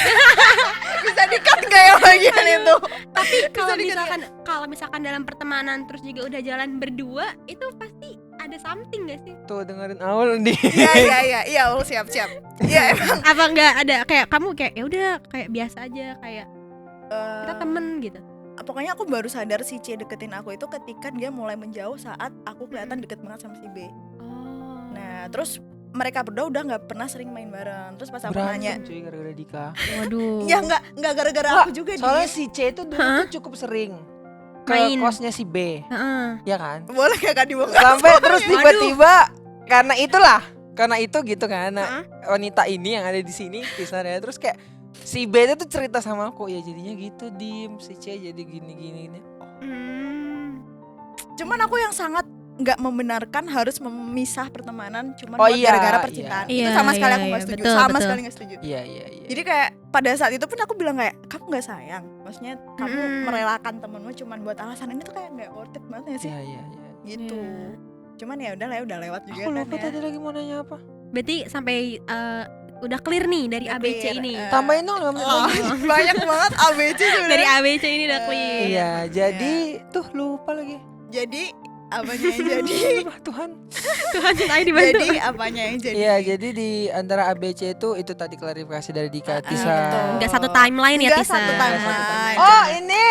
bisa di-cut enggak ya bagian itu? Tapi kalau dikira- misalkan dalam pertemanan terus juga udah jalan berdua, itu pasti ada something gak sih? Tuh dengerin Aul nih. Iya, siap. Iya emang Apa enggak ada kayak kamu kayak ya udah kayak biasa aja kayak kita temen gitu. pokoknya aku baru sadar si C deketin aku itu ketika dia mulai menjauh saat aku kelihatan deket banget sama si B. Oh. Nah, terus mereka berdua udah nggak pernah sering main bareng. Terus pas aku nanya, Berantem cuy gara-gara Dika. Waduh. ya nggak gara-gara Nggak, aku juga Soalnya Di. si C itu dulu tuh cukup sering ke Main. kosnya si B. Heeh. Ya kan? Boleh gak dibongkar? Sampai terus Waduh. tiba-tiba karena itu gitu kan. Nah, wanita ini yang ada di sini Tisnarya terus kayak si B itu tuh cerita sama aku ya jadinya gitu Dim si C jadi gini. Hmm. Cuman aku yang sangat nggak membenarkan harus memisah pertamanan cuman Oh buat iya, gara-gara iya. percintaan. Iya, Itu sama sekali iya, aku nggak iya, setuju. betul, Sama betul. sekali nggak setuju. Iya. Jadi kayak pada saat itu pun aku bilang kayak kamu nggak sayang. Maksudnya kamu Mm. merelakan temenmu cuman buat alasan ini tuh kayak nggak worth it banget ya sih. Iya. Gitu. Iya. Cuman ya udah lah udah lewat juga Aku kan lupa ya. tadi lagi mau nanya apa. Berarti sampai udah clear nih dari Udah ABC clear, ini. Tambahin dong 5 menit Oh, lagi. banyak banget ABC sebenarnya. Dari ABC ini udah clear. Iya, jadi tuh lupa lagi. Jadi apanya yang jadi? Lupa, Tuhan. Tuhan saya dibantu. Jadi apanya yang jadi? Iya, jadi di antara ABC itu tadi klarifikasi dari Dika Tisa. betul. Enggak satu timeline ya Nggak Tisa. satu timeline. Oh, ini.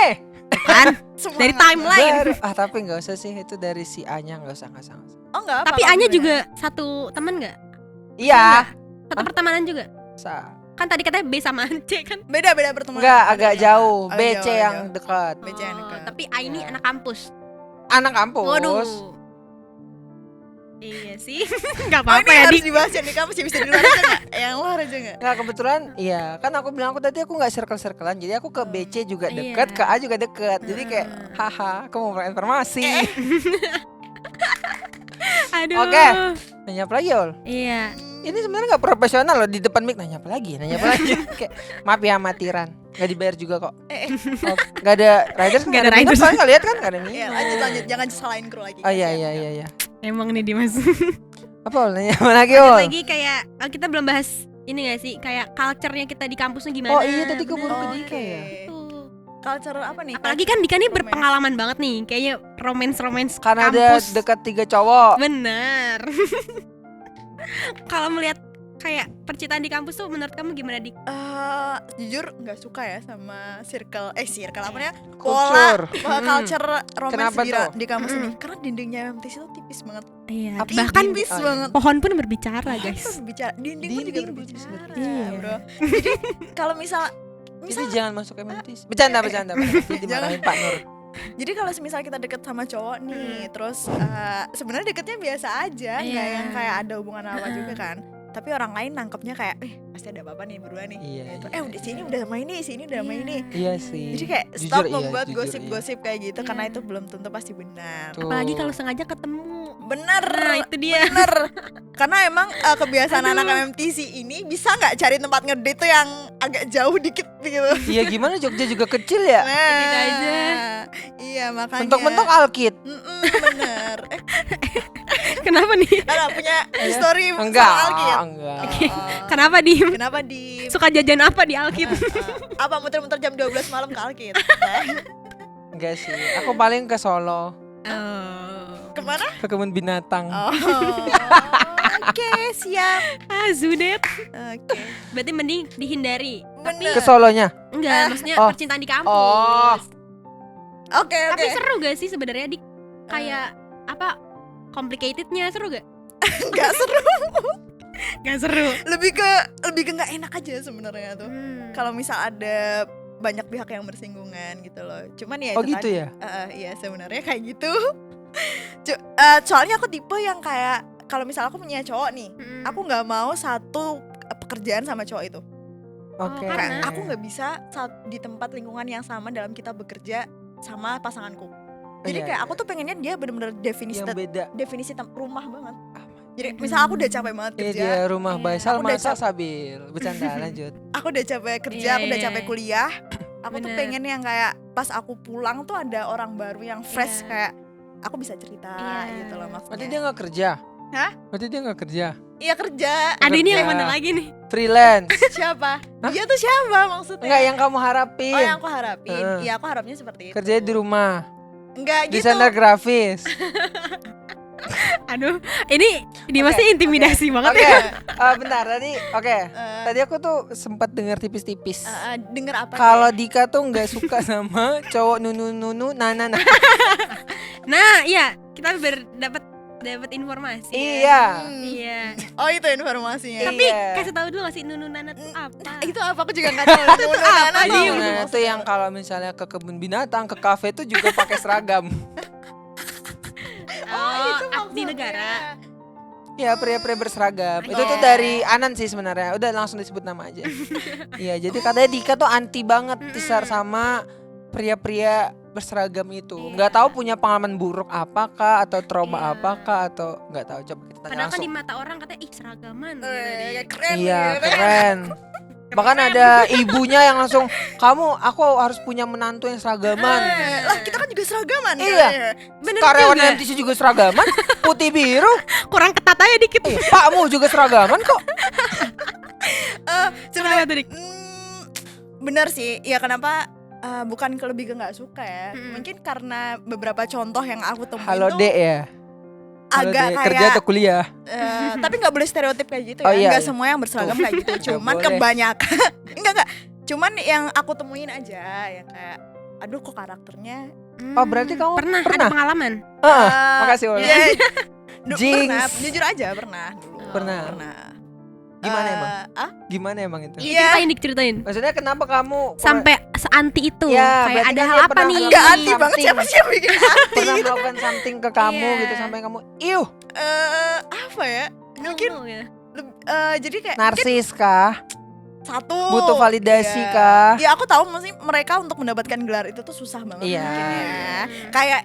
Kan Semangat. dari timeline. Tapi nggak usah sih itu dari si A-nya nggak usah. Oh enggak apa. Tapi Anya juga satu teman enggak? Iya. Satu pertemanan juga? Sa. Kan tadi katanya B sama C kan. Beda pertemuan. Enggak, agak jauh. Agak BC jauh, yang jauh. dekat. BC yang dekat. Tapi A ini anak kampus. Anak kampus. Waduh. Iya sih. Enggak Oh, apa-apa ini ya, harus Dik. dibahas yang di kampus, bisa di luar aja nggak? Yang luar aja nggak? Nggak, kebetulan iya kan aku bilang aku tadi aku nggak circle-circlean, jadi aku ke BC juga Iya. deket, ke A juga deket, jadi kayak haha aku mau informasi. Aduh. Oke. Nanya apa lagi Ol? Iya. Ini sebenarnya nggak profesional loh, di depan mic nanya apa lagi kayak maaf ya amatiran, nggak dibayar juga kok. Oh, nggak ada riders, Nggak ada riders. soalnya nggak lihat kan, nggak ada minus. Iya, lanjut, jangan salahin kru lagi. Oh iya. Emang nih Dimas. Apa Ol? Nanya apa lagi Lanjut Ol? lagi kayak kita belum bahas ini gak sih, kayak culture-nya kita di kampusnya gimana. Oh iya tadi keburu ke Oke. Dika ya. Tuh. Culture apa nih? Apalagi kan Dika nih Romance. berpengalaman banget nih, kayaknya romance Karena ada kampus. dekat 3 cowok. Bener. Kalau melihat kayak percintaan di kampus tuh menurut kamu gimana, Dik? Jujur nggak suka ya sama circle apa namanya, Culture. culture romance Kenapa tuh? di kampus ini, karena dindingnya MTC itu tipis banget. Iya. Apa Bahkan tipis Oh, iya. banget. pohon pun berbicara, guys. Berbicara, dinding pun juga Dinding berbicara, berbicara. Iya. bro. Jadi kalau misal Jadi jangan masuk MNT. Bercanda. Nanti dimarahin Pak Nur. Jadi kalau misal kita deket sama cowok nih, terus sebenarnya deketnya biasa aja, nggak Iya. yang kayak ada hubungan apa juga kan. Tapi orang lain nangkepnya kayak, pasti ada apa-apa nih berdua nih. Iya, Gitu. iya, Udah sini udah sama ini, sini udah sama ini. Iya sih. Jadi kayak Jujur stop iya, membuat jujur gosip-gosip kayak gitu, Iya. karena itu belum tentu pasti benar. Tuh. Apalagi kalau sengaja ketemu. Bener, Nah, itu dia. bener. Karena emang kebiasaan anak MMTC ini bisa nggak cari tempat ngedate tuh yang agak jauh dikit gitu. Iya gimana Jogja juga kecil ya. Nah, aja. Iya makanya. Mentok-mentok Alkit. Bener. Kenapa nih? Nggak punya history Enggak, soal Alkit. enggak. Kenapa, Dim? Kenapa di Suka jajan apa di Alkit? apa muter-muter jam 12 malam ke Alkit? Enggak sih. Aku paling ke Solo, Kemana? ke kebun binatang. Oh, oke siap. Zudet. Oke. Berarti mending dihindari. Bener. Ke Solonya. Enggak, maksudnya Oh. percintaan di kampus. Oh. Oke. Tapi seru gak sih sebenarnya, Dik? Kayak apa? Complicatednya seru gak? Nggak seru. Gak seru. Lebih ke nggak enak aja sebenarnya tuh. Kalau misal ada banyak pihak yang bersinggungan gitu loh. Cuman ya Oh itu gitu tadi. ya. Iya sebenarnya kayak gitu. Soalnya aku tipe yang kayak kalau misal aku punya cowok nih, aku nggak mau satu pekerjaan sama cowok itu. Oke. karena- Kayak aku nggak bisa di tempat lingkungan yang sama dalam kita bekerja sama pasanganku. Jadi Iya, kayak iya. aku tuh pengennya dia bener-bener Yang beda. definisi rumah banget. Jadi misal aku udah capek banget Ini kerja, dia rumah Iya. Baisal Aku udah masak Sabil. Bercanda lanjut. aku udah capek kerja, Iya, aku udah iya, capek iya. kuliah. Aku tuh Bener. pengen yang kayak pas aku pulang tuh ada orang baru yang fresh, Iya. kayak aku bisa cerita Iya. gitu loh maksudnya. Berarti dia nggak kerja? Hah? Berarti dia nggak kerja? Iya kerja. Ada ini yang Kerja. mana lagi nih? Freelance? Siapa? Hah? Dia tuh siapa maksudnya? Enggak yang kamu harapin. Oh yang aku harapin. Heeh. Iya aku harapnya seperti itu. Kerjanya di rumah. Enggak gitu. Desainer grafis. Aduh, ini Dimasnya Oke, intimidasi banget Oke, ya. bentar tadi. Oke, Eh, tadi aku tuh sempat dengar tipis-tipis. denger apa? Kalau nih? Dika tuh nggak suka sama cowok nunu nana. Nah, iya, kita dapat informasi. Iya. Iya. Oh itu informasinya. Tapi Iya. kasih tahu dulu gak sih Nunu Nana tuh apa? Itu apa? Aku juga nggak tahu. Itu apa, Nana Dim? tahu. Nah, itu yang kalau misalnya ke kebun binatang, ke kafe itu juga pakai seragam. itu abdi maksudnya. negara. Ya pria-pria berseragam. Itu Oh. tuh dari Anan sih sebenarnya. Udah langsung disebut nama aja. Iya, jadi katanya Dika tuh anti banget Tisar sama pria-pria berseragam itu. Iya. Nggak tahu punya pengalaman buruk apakah atau trauma Iya. apakah atau nggak tahu. Coba kita tanya Padahal kan langsung. di mata orang katanya ih seragaman gitu. Ya, keren. Iya, gitu. keren. Bahkan ada ibunya yang langsung, aku harus punya menantu yang seragaman. Lah kita kan juga seragaman. Iya. kan? Bener Karyawan juga. MTC juga seragaman, putih biru. Kurang ketat aja dikit. Pakmu juga seragaman kok. Sebenarnya Kenapa tuh, Dik? bener sih. Ya kenapa bukan lebih ke nggak suka ya. Mm-mm. Mungkin karena beberapa contoh yang aku temuin Halo tuh Dek ya. Halo agak Dek, kayak kerja atau kuliah? tapi nggak boleh stereotip kayak gitu Oh, ya. iya, Nggak iya. semua yang berseragam kayak gitu. Nggak Cuman boleh. kebanyakan enggak. Cuman yang aku temuin aja yang kayak aduh kok karakternya Oh, berarti kamu pernah pernah? ada pengalaman? Makasih Ul. iya. Jinx. Pernah, jujur aja pernah dulu. Pernah. Gimana emang? Ah? Gimana emang itu? Iya. Ceritain. Maksudnya kenapa kamu Sampai seanti itu. Ya, kayak berarti ada kan hal dia apa pernah nih? Gak anti banget, something. siapa sih yang bikin anti pernah gitu. melakukan something ke kamu Iya. gitu sampai kamu iuh Apa ya? Mungkin jadi kayak narsis kah? satu Butuh validasi Iya. kah? Ya aku tahu maksudnya mereka untuk mendapatkan gelar itu tuh susah banget Iya. mungkin ya. Kayak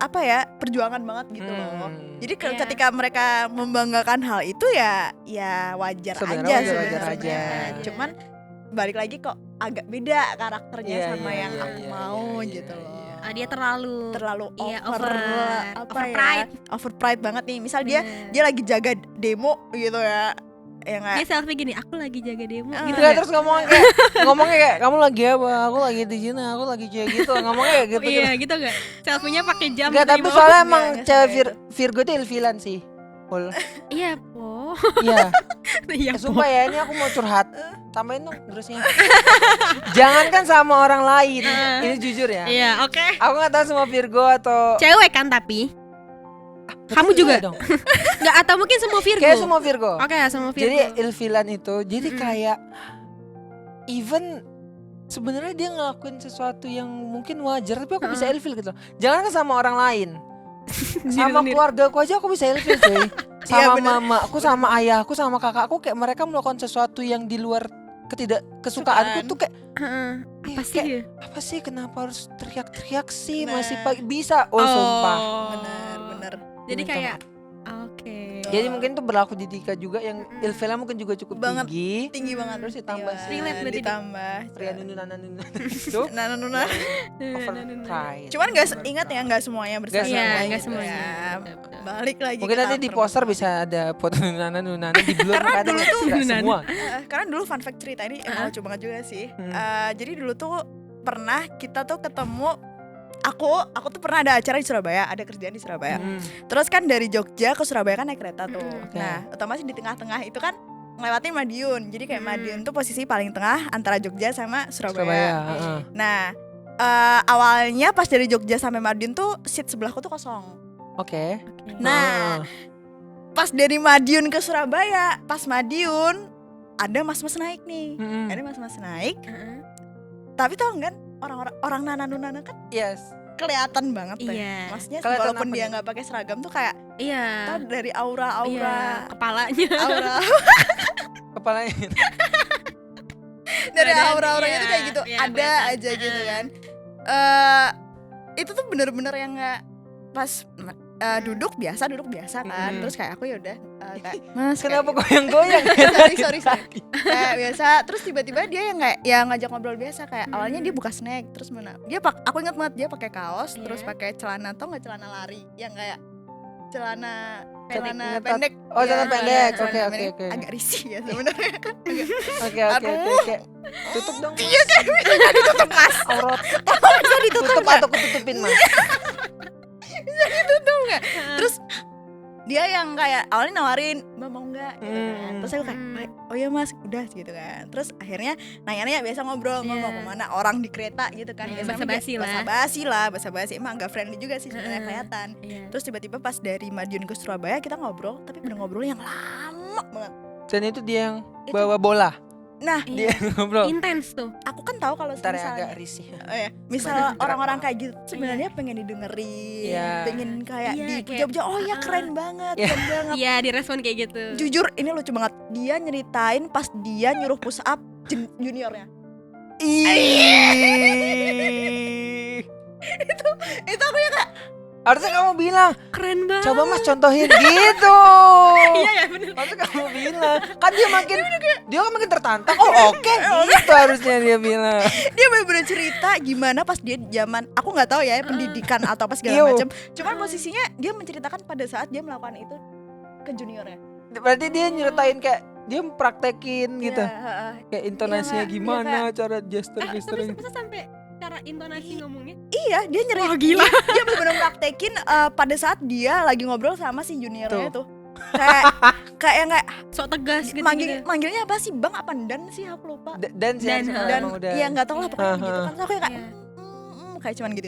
apa ya, perjuangan banget gitu loh. Jadi Iya. ketika mereka membanggakan hal itu ya wajar Sebenarnya aja wajar-wajar sebenarnya. aja. Cuman balik lagi kok agak beda karakternya Iya, sama iya, yang iya, aku iya, mau iya, gitu iya, loh. iya. Dia terlalu Terlalu over pride. over pride banget nih. Misal dia lagi jaga demo gitu ya. Ya dia nggak? selfie gini, aku lagi jaga demo gitu. Enggak, nggak? terus ngomongnya kayak kamu lagi apa? Aku lagi di sini, aku lagi kayak gitu. Ngomongnya kayak gitu. Iya gitu gak? Selfie-nya pakai jam. Enggak, di tapi bawah. soalnya Enggak, emang enggak cewek sampai Virgo itu ilfilan sih. Pul. Iya, po. Iya. Iya, po. Sumpah ya, ini aku mau curhat. Tambahin dong terusnya. Jangankan sama orang lain. Ini jujur ya. Iya, oke. Aku gak tahu semua Virgo atau Cewek kan tapi kamu juga dong. nggak, atau mungkin semua Virgo? Kayak semua Virgo. Oke, semua Virgo. Jadi ilfilan itu jadi kayak even sebenarnya dia ngelakuin sesuatu yang mungkin wajar tapi aku bisa ilfil gitu. Jangan kan sama orang lain. Sama Sendiri-sendiri. keluarga aku aja aku bisa ilfil cuy. Iya, Sama bener. mama aku, sama ayahku, sama kakakku kayak mereka melakukan sesuatu yang di luar ketidakkesukaanku Kesukaan. tuh kayak Heeh. Apa Iya, sih? kayak, apa sih kenapa harus teriak-teriak sih Nah. masih pagi bisa sumpah. Bener. Jadi Minta kayak oke. Jadi mungkin tuh berlaku di Tika juga yang ilfilnya mungkin juga cukup Banget. tinggi. Tinggi banget. Terus ditambah Iya, Relate berarti. ditambah. Pria nunu nana nunu itu Nana. over pride. Cuman ingat ya nggak semuanya bersama. Nggak Iya, semuanya nggak gitu semuanya. ya. Betul. Balik lagi. Mungkin ke nanti di karakter poster masing-masing. bisa ada foto nunu nana di blur Karena kadang dulu tuh nggak Nunu semua. Karena dulu fun fact cerita ini emang lucu banget juga sih. Jadi dulu tuh pernah kita tuh ketemu. Aku tuh pernah ada acara di Surabaya, ada kerjaan di Surabaya. Terus kan dari Jogja ke Surabaya kan naik kereta tuh. Oke. Nah, otomatis di tengah-tengah itu kan ngelewatin Madiun. Jadi kayak Madiun tuh posisi paling tengah antara Jogja sama Surabaya. Surabaya. heeh. Nah, awalnya pas dari Jogja sampai Madiun tuh seat sebelahku tuh kosong. Oke. Nah, pas dari Madiun ke Surabaya, pas Madiun ada mas-mas naik nih. Mm-mm. Ada mas-mas naik. Heeh. Tapi tau kan orang nana kan Yes. kelihatan banget deh. Iya. Maksudnya Kelihatan walaupun apa dia nih? nggak pakai seragam tuh kayak Iya. tau dari aura Iya, kepalanya. aura Kepalanya. dari Badan, aura-auranya iya, tuh kayak gitu iya, ada kelihatan. aja gitu kan. Itu tuh bener-bener yang nggak pas duduk biasa kan. Terus kayak aku ya udah kayak mas Kenapa kayak goyang-goyang? sorry kayak biasa. Terus tiba-tiba dia yang kayak ya ngajak ngobrol biasa kayak awalnya dia buka snack terus mana dia aku ingat banget dia pakai kaos Iya. terus pakai celana atau nggak celana lari yang kayak celana Ingat, pendek. oh, celana Iya, pendek. celana Oke, oke, pendek. oke. Agak risih ya sebenarnya kan. Oke. Tutup dong. Iya kan bisa ditutup mas. Aurat. Bisa ditutup Tutup nggak? atau kututupin mas? Terus dia yang kayak awalnya nawarin mbak mau nggak gitu kan. Terus aku kayak oh iya mas udah gitu kan. Terus akhirnya nanya biasa ngobrol Iya. mau kemana orang di kereta gitu kan. Iya, Biasa basa-basi lah. basa-basi emang agak friendly juga sih sebenarnya kelihatan. Iya. Terus tiba-tiba pas dari Madiun ke Surabaya kita ngobrol tapi bener ngobrol yang lama banget. Dan itu dia yang Itu- bawa bola. Nah Dia yang ngobrol. Intens tuh. aku kan tahu kalau Ntar ya misalnya agak risih. misal orang-orang kayak gitu sebenarnya pengen didengerin, Iya. pengen kayak Iya, dipuja-puja, oh ya keren banget, Iya. keren banget. Iya, direspon kayak gitu. Jujur ini lucu banget. Dia nyeritain pas dia nyuruh push up juniornya. Itu aku ya kayak Harusnya kamu bilang, Keren banget. coba mas contohin gitu. Iya ya bener. Harusnya kamu bilang. Kan dia makin tertantang. Oh oke, gitu harusnya dia bilang. dia bener-bener cerita gimana pas dia zaman aku nggak tahu ya pendidikan atau apa Iu. segala macam. Cuman posisinya dia menceritakan pada saat dia melakukan itu ke juniornya. Berarti dia nyeritain kayak dia praktekin gitu. Iya, heeh. Kayak intonasinya Iya, Kak. gimana, cara Tapi gesture-gesture. masa sampai cara intonasi ngomongnya. Iya, dia nyeritain. Wah, gila. Dia benar-benar praktekin pada saat dia lagi ngobrol sama si juniornya Tuh. tuh. Kayak yang kayak Sok tegas gitu. manggilnya apa sih? Bang apa Dan sih aku lupa. Dan sih Dan- harusnya Dan emang udah. ya nggak tahu lah pokoknya gitu kan. Terus aku kayak Iya. kayak cuman gitu.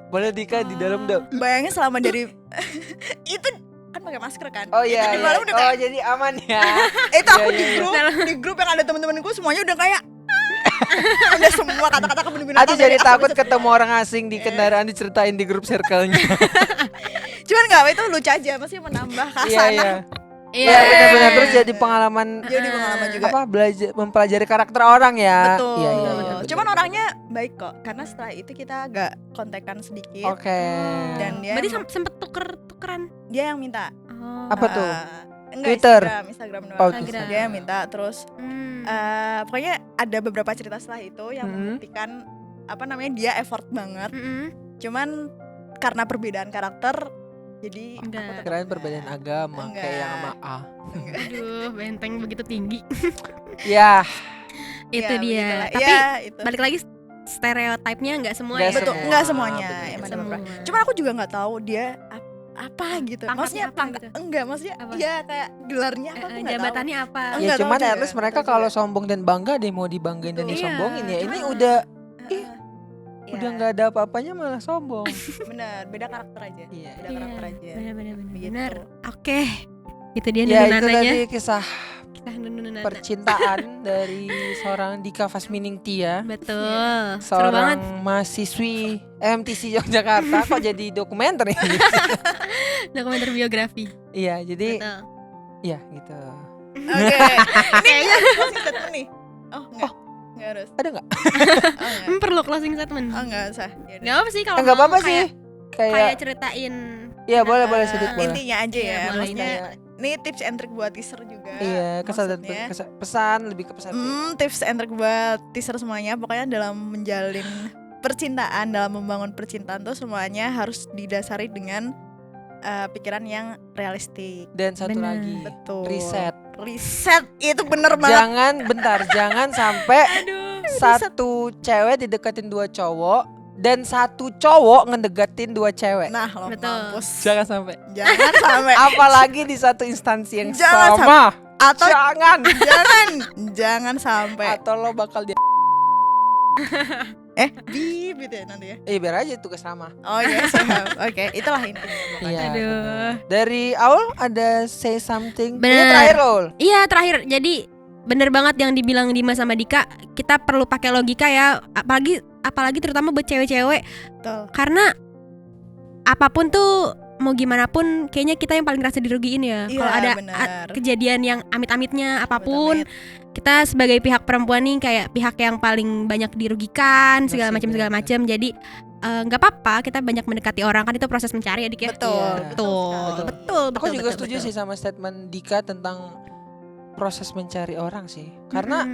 Boleh Dika di dalam dong. Bayangin selama dari itu kan pakai masker kan. Oh iya. Itu di malam udah kayak, jadi aman ya. itu aku Iya, di grup yang ada temen-temenku semuanya udah kayak udah semua kata-kata kebun binatang. Aku jadi dari takut sampai ketemu orang asing di kendaraan diceritain di grup circle-nya. cuman nggak apa itu lucu aja, masih menambah Iya kasana. Iya benar-benar terus jadi pengalaman Jadi pengalaman juga. apa belajar mempelajari karakter orang ya. Betul. Iya betul. Cuman orangnya baik kok, karena setelah itu kita agak kontekan sedikit. Oke. Dan dia Berarti emang- sempet tukeran. dia yang minta. Oh. Apa tuh? Enggak, Twitter? Instagram doang. Oh, Instagram. Dia yang minta terus Hmm. pokoknya ada beberapa cerita setelah itu yang membuktikan apa namanya dia effort banget. Mm-mm. Cuman karena perbedaan karakter jadi Enggak. aku tetap Kirain enggak. perbedaan agama Enggak. kayak yang sama A. Aduh, benteng begitu tinggi. Ya, Itu Ya, dia. begitulah. Tapi Ya, itu. balik lagi stereotipnya nggak semua Nggak ya. Betul, semua. enggak semuanya, Betul. emang ada Semua. beberapa. Cuman aku juga nggak tahu dia apa gitu. Pangkatnya Maksudnya apa gitu? enggak, maksudnya Apa? ya kayak gelarnya apa aku nggak tahu. Jabatannya apa? Enggak. ya tahu cuman juga, at least mereka nggak tahu kalau juga. sombong dan bangga deh mau dibanggain dan Betul. disombongin ya. Iya, Ini cuman- udah Iya, udah nggak ada apa-apanya malah sombong. benar, beda karakter aja. Iya. Beda karakter aja. Benar. Begitu. Benar. Oke. Itu dia Ya itu nununananya. tadi kisah Kita nununana. percintaan dari seorang Dika Fasmining Tia, Betul. Seru banget. seorang mahasiswi MTC Yogyakarta. Kok jadi dokumenter ini? Dokumenter biografi. Iya, jadi Betul. ya gitu. Oke. Ini closing statement nih. Oh, enggak. Enggak harus. Ada nggak? Oh, enggak. Perlu closing statement. Oh, enggak usah. Yaudah. Nggak apa sih kalau Enggak mau apa-apa sih. kayak Kayak ceritain. ya boleh boleh Eh, sedikit boleh. Intinya aja Iya, ya. boleh, Maksudnya intinya. ini tips and trick buat teaser juga. Iya, kesan dan maksudnya. pesan lebih ke pesan. Tips and trick buat teaser semuanya. Pokoknya dalam menjalin percintaan, dalam membangun percintaan tuh semuanya harus didasari dengan pikiran yang realistik. Dan satu Bener. lagi, Betul. riset. Itu bener banget. Jangan sampai Aduh. satu cewek dideketin dua cowok dan satu cowok ngedeketin dua cewek. Nah, lo Betul. mampus. Jangan sampai. Jangan sampai. Apalagi di satu instansi yang Jangan sama. Atau Jangan. jangan sampai. Atau lo bakal di Bip gitu ya nanti ya. biar aja tugas sama. Oh iya, siap. Oke, itulah intinya pokoknya. Iya. Aduh. bener. Dari Aul ada say something. Ini Bener. terakhir Aul. Iya terakhir. Jadi bener banget yang dibilang Dimas sama Dika. Kita perlu pakai logika ya. Apalagi terutama buat cewek-cewek. Betul. Karena apapun tuh mau gimana pun kayaknya kita yang paling ngerasa dirugiin ya. Iya, Kalau ada benar. kejadian yang amit-amitnya apapun, Amit-amit. kita sebagai pihak perempuan nih kayak pihak yang paling banyak dirugikan segala Nasibnya. macam. Jadi nggak apa-apa kita banyak mendekati orang, kan itu proses mencari ya Dik ya. Betul. Iya. Betul. Betul. Aku juga setuju sih sama statement Dika tentang proses mencari orang sih. Karena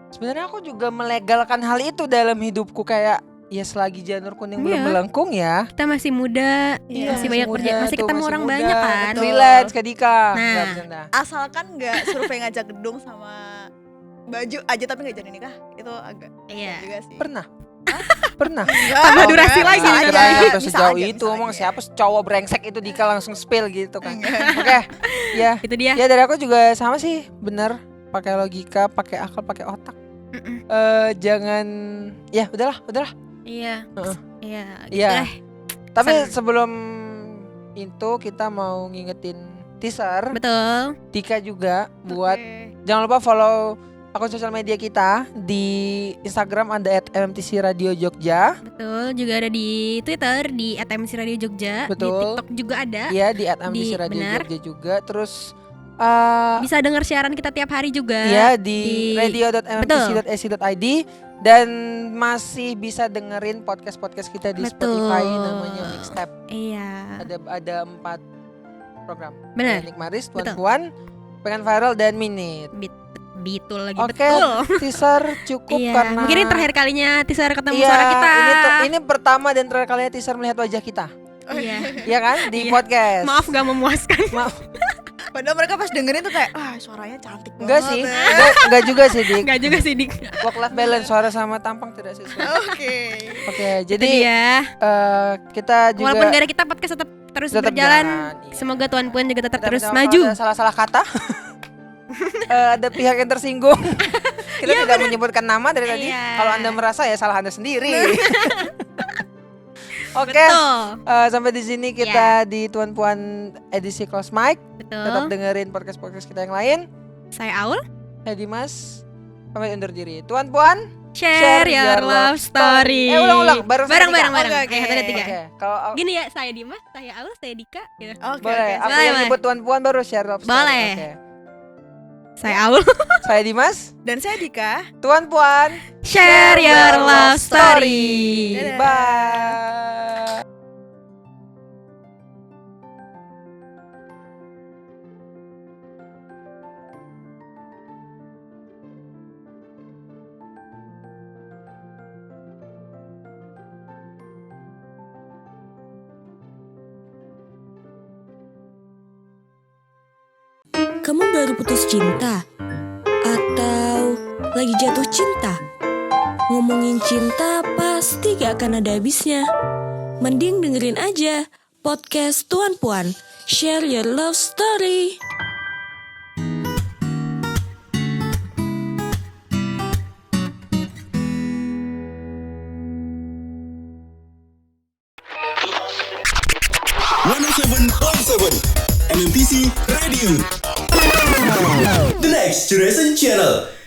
sebenarnya aku juga melegalkan hal itu dalam hidupku, kayak ya selagi janur kuning belum Iya. melengkung ya. kita masih muda, Iya, masih banyak muda kerjaan, masih tuh, ketemu masih orang muda. banyak kan. Betul. Relax ke Dika. Nah. Nggak bercanda. Asalkan nggak survei ngajak gedung sama baju aja tapi nggak jadi nikah, itu agak Iya. juga sih. Pernah. Pernah. Enggak, Tambah oh, durasi enggak, lagi bisa nih, aja, Jangan sampai bisa sejauh aja, itu bisa ngomong aja. siapa cowok brengsek itu Dika langsung spill gitu kan. Enggak. Oke. Ya. Itu dia. Ya dari aku juga sama sih, bener. Pakai logika, pakai akal, pakai otak. Mm-mm. Jangan ya udahlah. Iya. Heeh. Iya. Gitu Iya. deh. Tapi Pesan. sebelum itu kita mau ngingetin teaser Betul. Dika juga buat Oke. jangan lupa follow akun sosial media kita di Instagram ada @MTC Radio Jogja. Betul. Juga ada di Twitter di @MTC Radio Jogja. Di Betul. TikTok juga ada. Iya di @MTC Radio benar. Jogja juga. Terus Bisa dengar siaran kita tiap hari juga. ya di di- radio.mtc.ac.id dan masih bisa dengerin podcast-podcast kita di Betul. Spotify namanya Mixtape. Iya. Ada 4 program. Benar. Ada Nick Maris, Tuan Betul. Puan, Pengen Viral dan Minute. Betul lagi Oke, betul. teaser cukup Iya. karena Mungkin ini terakhir kalinya teaser ketemu iya, suara kita. ini pertama dan terakhir kalinya teaser melihat wajah kita. Iya. Iya kan di Iya. podcast. Maaf gak memuaskan. Padahal mereka pas dengerin tuh kayak, suaranya cantik banget. Enggak sih. ya." Enggak juga sih, Dik. Gak juga sih Dik. Work life balance suara sama tampang tidak sesuai. Oke. Oke, Itu jadi dia. kita juga Walaupun gak ada kita podcast terus tetap berjalan. jalan, iya. Semoga Tuan Puan juga tetap Tapi terus kalau maju. Ada salah-salah kata. Ada pihak yang tersinggung. Kita tidak menyebutkan nama dari tadi. Iya. Kalau Anda merasa ya salah Anda sendiri. Oke. Betul. Sampai di sini kita di Tuan Puan edisi Close Mic. Tetap Betul. dengerin podcast kita yang lain. Saya Aul. Saya Dimas. Pamit undur diri. Tuan Puan, Share your love story. ulang-ulang bareng Bareng. Oke. Ayo, satu, tiga. Oke, kalau Gini ya, saya Dimas, saya Aul, saya Dika. Gitu. Oke. boleh, aku Boleh, yang boleh. nyebut Tuan Puan baru share love story. Boleh. Oke. Saya Aul. Saya Dimas, Dan saya Dika. Tuan Puan. Share your love story. Dadah. Bye. Kamu baru putus cinta? Atau lagi jatuh cinta? Ngomongin cinta pasti gak akan ada habisnya. Mending dengerin aja podcast Tuan Puan, Share Your Love Story. NMTC Radio. The Next Generation Channel.